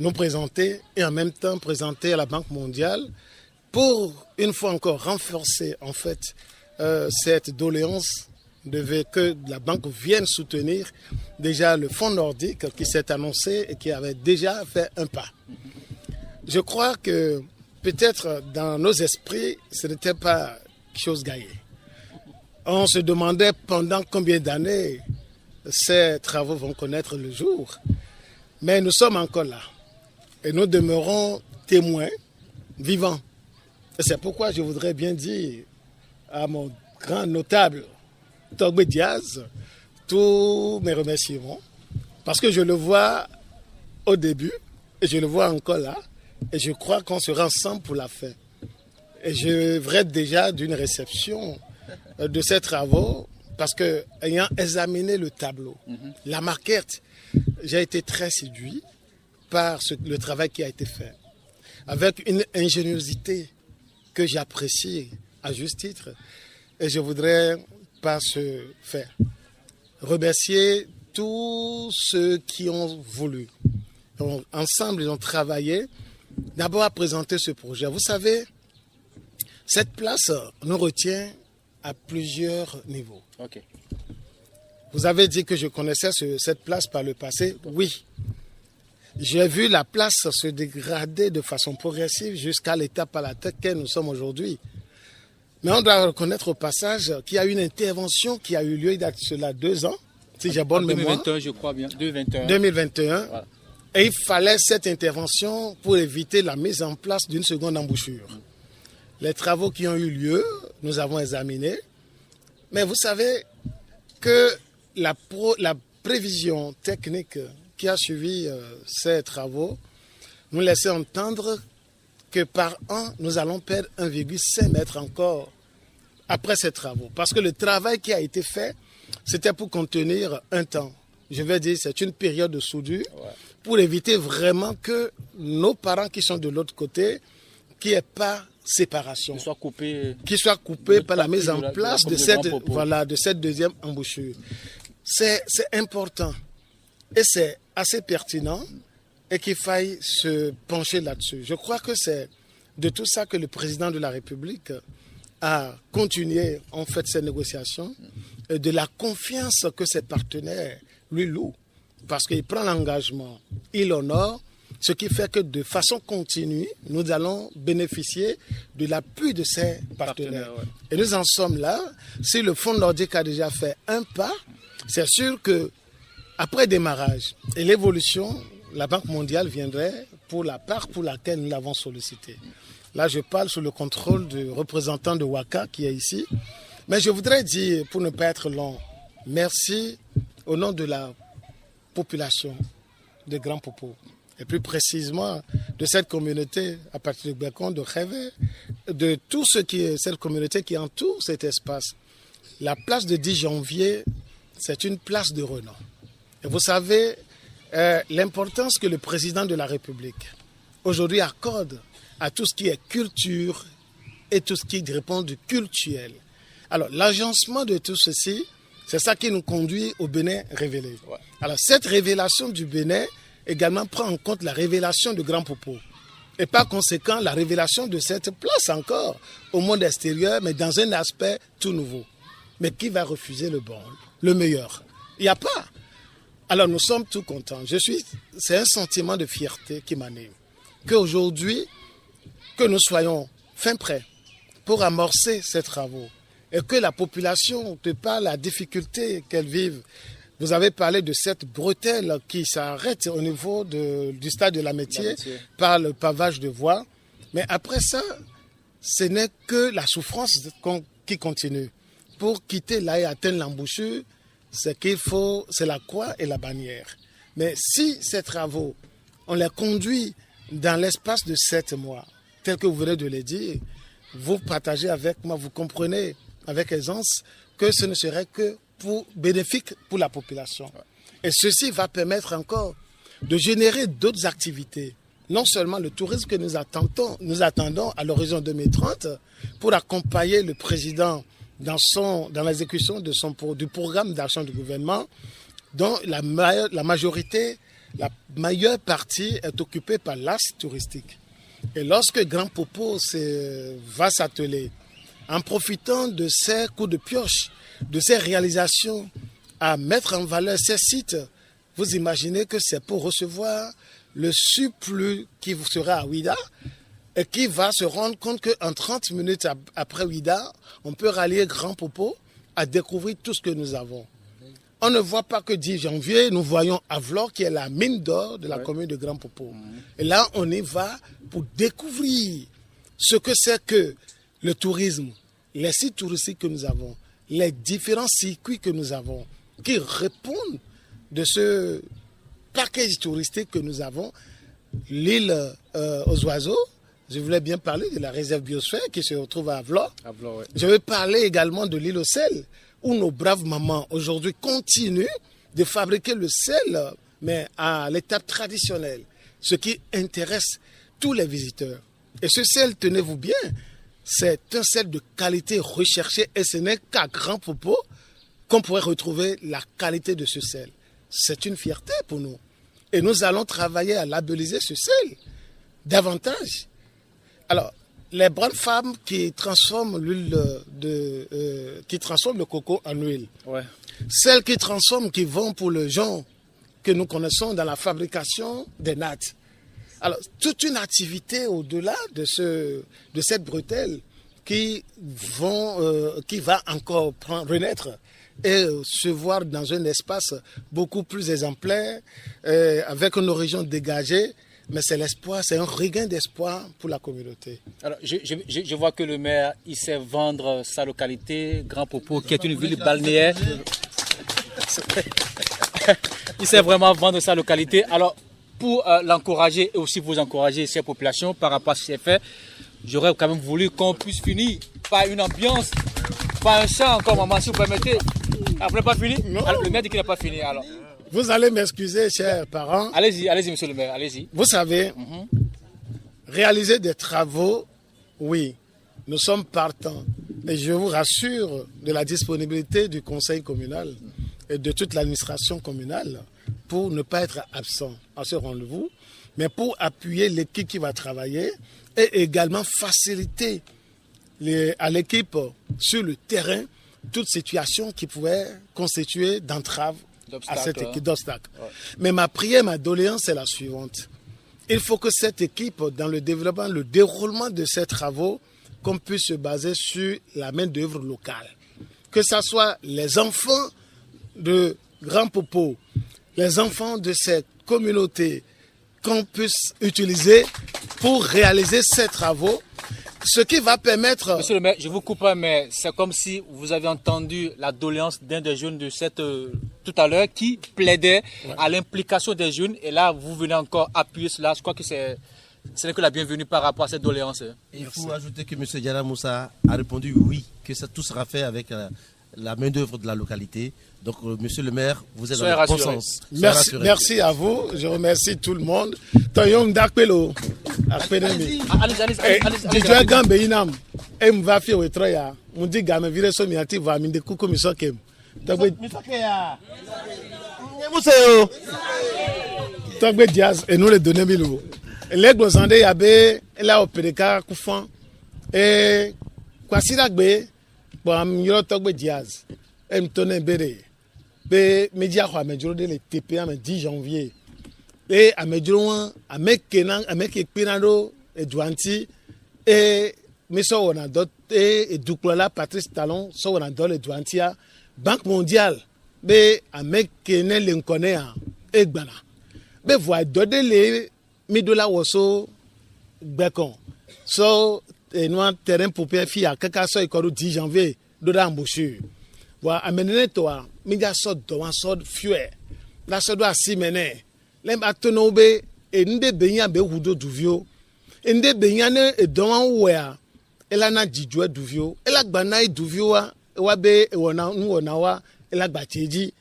nous présenter et en même temps présenter à la Banque mondiale pour une fois encore renforcer en fait cette doléance que la Banque vienne soutenir déjà le Fonds nordique qui s'est annoncé et qui avait déjà fait un pas. Je crois que peut-être dans nos esprits, ce n'était pas chose gagnée. On se demandait pendant combien d'années ces travaux vont connaître le jour. Mais nous sommes encore là. Et nous demeurons témoins vivants. Et c'est pourquoi je voudrais bien dire à mon grand notable Togbe Diaz tous mes remerciements. Parce que je le vois au début et je le vois encore là. Et je crois qu'on sera ensemble pour la fin. Et je rêve déjà d'une réception de ces travaux parce que, ayant examiné le tableau, la maquette, j'ai été très séduit par le travail qui a été fait. Avec une ingéniosité que j'apprécie à juste titre. Et je voudrais, par ce fait, remercier tous ceux qui ont voulu. Donc, ensemble, ils ont travaillé d'abord à présenter ce projet. Vous savez, cette place nous retient à plusieurs niveaux. Okay. Vous avez dit que je connaissais cette place par le passé. Oui. J'ai vu la place se dégrader de façon progressive jusqu'à l'étape à laquelle nous sommes aujourd'hui. Mais on doit reconnaître au passage qu'il y a une intervention qui a eu lieu il y a cela 2 ans, si j'ai bonne mémoire. 2021, je crois bien. 2021. Voilà. Et il fallait cette intervention pour éviter la mise en place d'une seconde embouchure. Les travaux qui ont eu lieu, nous avons examiné. Mais vous savez que la prévision technique qui a suivi ces travaux nous laissait entendre que par an, nous allons perdre 1,5 mètre encore après ces travaux. Parce que le travail qui a été fait, c'était pour contenir un temps. je vais dire, c'est une période de soudure pour éviter vraiment que nos parents qui sont de l'autre côté, qu'il n'y ait pas séparation. Qui soient coupés par la mise en place de cette deuxième embouchure. C'est important et c'est assez pertinent et qu'il faille se pencher là-dessus. Je crois que c'est de tout ça que le président de la République a continué en fait ces négociations et de la confiance que ses partenaires lui louent parce qu'il prend l'engagement, il honore, ce qui fait que de façon continue, nous allons bénéficier de l'appui de ses partenaires. Et nous en sommes là. Si le Fonds nordique a déjà fait un pas, c'est sûr que après démarrage et l'évolution, la Banque mondiale viendrait pour la part pour laquelle nous l'avons sollicité. Là, je parle sous le contrôle du représentant de WACA qui est ici. Mais je voudrais dire, pour ne pas être long, merci au nom de la population de Grand Popo. Et plus précisément de cette communauté à partir de Gbekon, de Révé, de tout ce qui est cette communauté qui entoure cet espace. La place de 10 janvier, c'est une place de renom. Et vous savez l'importance que le président de la République aujourd'hui accorde à tout ce qui est culture et tout ce qui répond du cultuel. Alors l'agencement de tout ceci, c'est ça qui nous conduit au Bénin révélé. Alors cette révélation du Bénin également prend en compte la révélation de Grand Popo. Et par conséquent, la révélation de cette place encore au monde extérieur, mais dans un aspect tout nouveau. Mais qui va refuser le bon, le meilleur? Il n'y a pas. Alors nous sommes tout contents. C'est un sentiment de fierté qui m'anime. Qu'aujourd'hui, que nous soyons fin prêts pour amorcer ces travaux et que la population, de par la difficulté qu'elle vive, vous avez parlé de cette bretelle qui s'arrête au niveau du stade de l'Amitié par le pavage de voies. Mais après ça, ce n'est que la souffrance qui continue. Pour quitter là et atteindre l'embouchure, c'est la croix et la bannière. Mais si ces travaux, on les conduit dans l'espace de 7 mois, tel que vous venez de le dire, vous partagez avec moi, vous comprenez avec aisance que ce ne serait que bénéfique pour la population. Et ceci va permettre encore de générer d'autres activités. Non seulement le tourisme que nous attendons à l'horizon 2030 pour accompagner le président dans l'exécution du programme d'action du gouvernement, dont la majorité, la majeure partie est occupée par l'axe touristique. Et lorsque Grand Popo va s'atteler, en profitant de ces coups de pioche, de ces réalisations, à mettre en valeur ces sites, vous imaginez que c'est pour recevoir le surplus qui sera à Ouida et qui va se rendre compte qu'en 30 minutes après Ouida, on peut rallier Grand Popo à découvrir tout ce que nous avons. On ne voit pas que 10 janvier, nous voyons Avlor qui est la mine d'or de la commune de Grand Popo. Et là, on y va pour découvrir ce que c'est que le tourisme, les sites touristiques que nous avons, les différents circuits que nous avons, qui répondent de ce package touristique que nous avons, l'île aux oiseaux. Je voulais bien parler de la réserve biosphère qui se retrouve à Avlor. Je vais parler également de l'île au sel, où nos braves mamans aujourd'hui continuent de fabriquer le sel, mais à l'étape traditionnelle, ce qui intéresse tous les visiteurs. Et ce sel, tenez-vous bien, c'est un sel de qualité recherchée et ce n'est qu'à Grand Popo qu'on pourrait retrouver la qualité de ce sel. C'est une fierté pour nous. Et nous allons travailler à labelliser ce sel davantage. Alors, les bonnes femmes qui transforment qui transforment le coco en huile, celles qui transforment, qui vont pour le genre que nous connaissons dans la fabrication des nattes. Alors, toute une activité au-delà de cette bretelle qui va encore renaître et se voir dans un espace beaucoup plus exemplaire, avec une origine dégagée. Mais c'est l'espoir, c'est un regain d'espoir pour la communauté. Alors, je vois que le maire, il sait vendre sa localité, Grand Popo, qui est une ville balnéaire. Il sait vraiment vendre sa localité. Alors, pour l'encourager et aussi vous encourager ces populations par rapport à ce qui est fait, j'aurais quand même voulu qu'on puisse finir par une ambiance, par un chant encore, maman, si vous permettez. Après, pas fini? Alors, le maire dit qu'il n'a pas fini, alors. Vous allez m'excuser, chers parents. Allez-y, monsieur le maire, allez-y. Vous savez, réaliser des travaux, oui, nous sommes partants. Et je vous rassure de la disponibilité du conseil communal et de toute l'administration communale pour ne pas être absent à ce rendez-vous, mais pour appuyer l'équipe qui va travailler et également faciliter à l'équipe sur le terrain toute situation qui pouvait constituer d'entrave à cette équipe d'obstacles. Ouais. Mais ma prière, ma doléance est la suivante. Il faut que cette équipe, dans le développement, le déroulement de ces travaux, qu'on puisse se baser sur la main-d'œuvre locale. Que ce soit les enfants de Grand Popo, les enfants de cette communauté, qu'on puisse utiliser pour réaliser ces travaux. Ce qui va permettre... Monsieur le maire, je vous coupe, mais c'est comme si vous avez entendu la doléance d'un des jeunes de cette tout à l'heure qui plaidait à l'implication des jeunes. Et là, vous venez encore appuyer cela. Je crois que ce n'est que la bienvenue par rapport à cette doléance. Il faut ajouter que M. Diarra Moussa a répondu oui, que ça, tout sera fait avec la main-d'œuvre de la localité. Donc, monsieur le maire, vous êtes dans le bon sens. Merci à vous. Je remercie tout le monde. Diaz et nous les donner milo. Les glosande yabe la opéreka kufan et kwasira gbe bo am yo togbe Diaz em tonen bere be media ko amejuro de le TP am 10 janvier et amejuro amekenan amekepinado e duanti et meso wona dot et duklola Patrice Talon so wona dot le duantia Banque mondiale be amekene lenkonea e gbana be voit dode le midola woso bekon so no terrain pour fia kaka so ikoru 10 janvier do da embouchure wa amenene to a media so do wan so fuel la so do asimene lem atono be ende benya be hudo duvio ende benya ne edon wea ela na jijwe duvio ela gbana duvio wa be wona wa ela gbacheji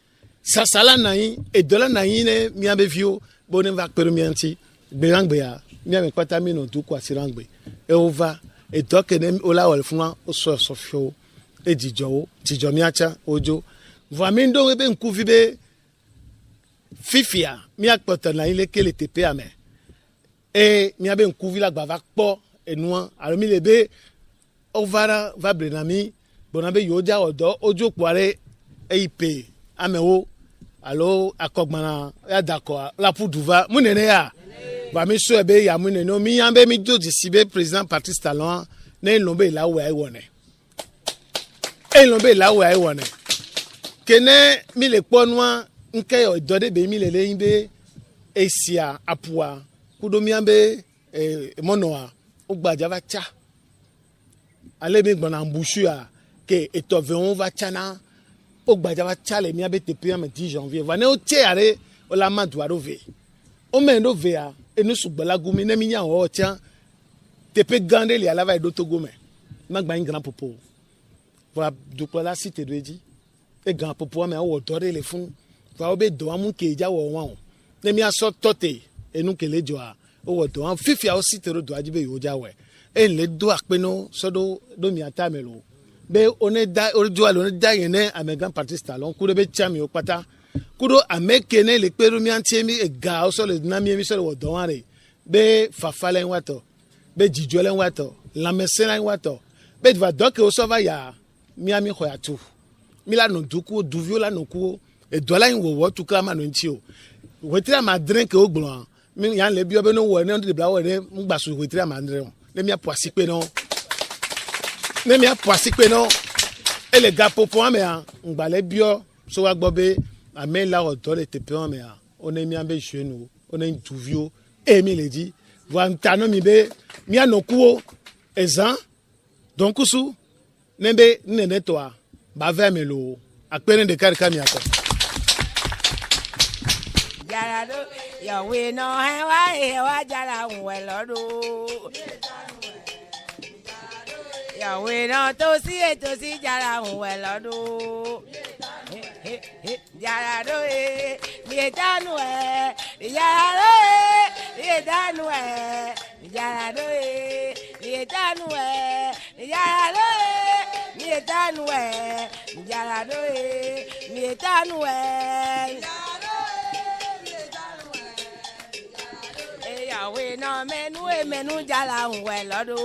sasala nayin edola nayin ne mia be vio bonen va permianti berangbe ya mia me kwata mi no du kwa sirangbe e over e dokene ola wal fun o so fio e jijo tijo mi acha ojo va mi ndo be nkuvi be fifia mi akpota na ile kele TP ame e mi be nkuvi la gba va po enu aro mi lebe ovara va brenami bonabe yoja odo ojo poare EIP amewo alo akogbana ya dako la puduva munene ya ba mi so ebe ya munene no mi yambe mi do sibe president Patrice Talon ne lombe la we ai wone e lombe la we ai wone kene mi le ponwa nke o dode be mi le leimbe esia apua kudo mi yambe monoa ogbaja va cha ale mi gbona mbushu a ke etoveon va chana o gbadjava chale mi abe TP am 10 janvier va ne o tiare o la maduaro ve o me no ve a enu sugbala gumi ne mi nya o tia TP gande li ala va do togo me magba Grand Popo va du la cité de di e Grand Popo me o dore le fun va o be do amu ke ja wo wan ne mi aso tote enu ke le jo a o do an fifi a o cité do ajibe yo ja we e le do apeno so do mi atamelo be oneda orjo alo oneda yene amegan Patrice Talon kudo be chami o pata kudo amekene le peru mi antiemi e ga o so le na mi so le wo don are be fafalen wato be jijolen wato la mesena wato be va doke o so va ya mi ami khoyatu mi la no duku duvio la no ku e dola yin wo tu kama no nti o wetira ma drink o gbon mi yan le bi obe no wo ne de bla wo ne ngbasu wetira ma ndre le mi apoasi pe no ne mi apoasi pe no e le ga Popo ame a ngbale bio so wa gbo be amen la o do le TP ame a one mi ambe jenu one ntuvio e mi le di wa ntano mi be mi anokuo ezan donc su nembe nene to a ba ve mi lo apere de karika mi ato jarado yo we no he wa jara unwe lodo Yahweh no to si jara unwe lodo jara do Yahweh no menu jala unwe lodo.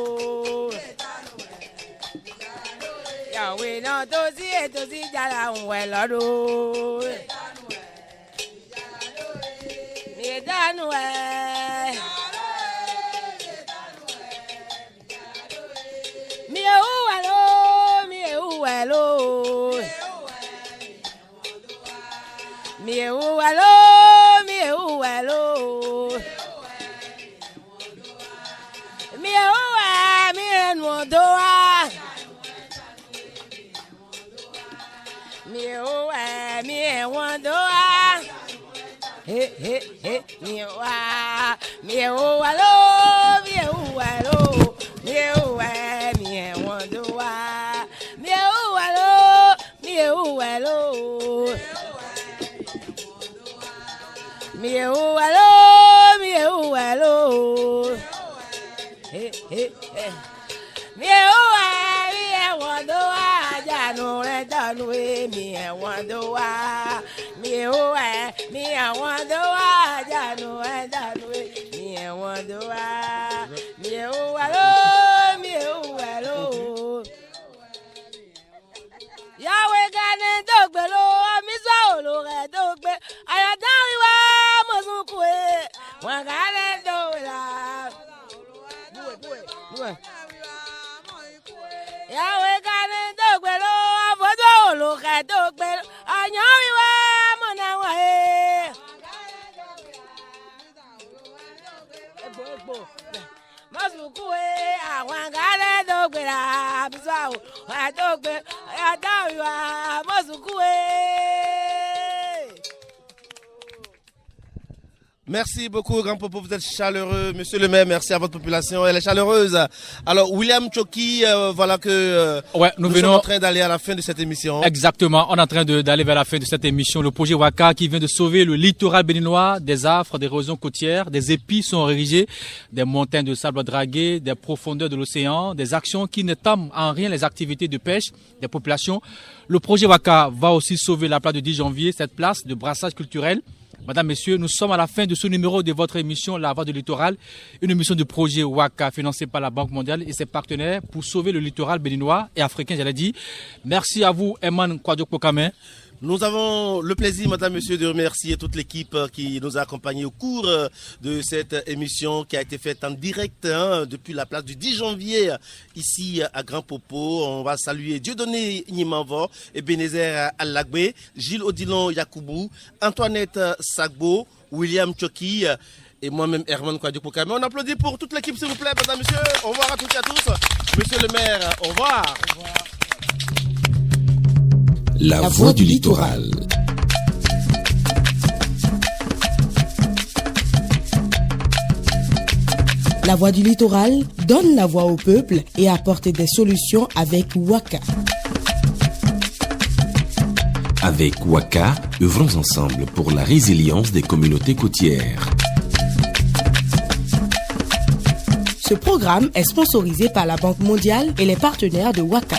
Yahweh no tosi jala unwe lodo. Mi danu mi uwelo mi uwelo mi uwelo mi uwelo mi uwa mi enwodoa mi uwa mi enwodoa he mi uwa lo mi uwa lo mi uwa mi enwodoa mi uwa lo mi uwa lo mi uwa lo mi uwa lo mi uwa mi enwodoa janu re danu mi enwodoa mi uwa mi enwodoa janu re danu mi enwodoa mi uwa lo mi uwa lo Yahweh gane dogbelo amisa olore dogbe ayadariwa mozunkuwe wọn gane dola Yahweh gane dogbelo abodo olore dogbelo anyariwa monawa mozunkuwe àwọn gane dogbela amisa olore dogbe ayadariwa mozunkuwe. Merci beaucoup, grand popo, vous êtes chaleureux. Monsieur le maire, merci à votre population, elle est chaleureuse. Alors, William Choki, voilà que nous sommes en train d'aller à la fin de cette émission. Exactement, on est en train d'aller vers la fin de cette émission. Le projet Waka qui vient de sauver le littoral béninois des affres, des érosions côtières, des épis sont érigés, des montagnes de sable draguées, des profondeurs de l'océan, des actions qui ne tament en rien les activités de pêche des populations. Le projet Waka va aussi sauver la place de 10 janvier, cette place de brassage culturel. Madame, Messieurs, nous sommes à la fin de ce numéro de votre émission La Voix du Littoral, une émission du projet Waka financée par la Banque mondiale et ses partenaires pour sauver le littoral béninois et africain, j'allais dire. Merci à vous, Eman Kwadjokpokame. Nous avons le plaisir, madame, monsieur, de remercier toute l'équipe qui nous a accompagnés au cours de cette émission qui a été faite en direct depuis la place du 10 janvier ici à Grand Popo. On va saluer Dieudonné Nimavo, Ebenezer Allagbe, Gilles Odilon Yakoubou, Antoinette Sagbo, William Choki et moi-même Herman Kwadjokpokame. On applaudit pour toute l'équipe, s'il vous plaît, madame, monsieur. Au revoir à toutes et à tous. Monsieur le maire, au revoir. Au revoir. La voix du littoral. La voix du littoral donne la voix au peuple et apporte des solutions avec Waka. Avec Waka, œuvrons ensemble pour la résilience des communautés côtières. Ce programme est sponsorisé par la Banque mondiale et les partenaires de Waka.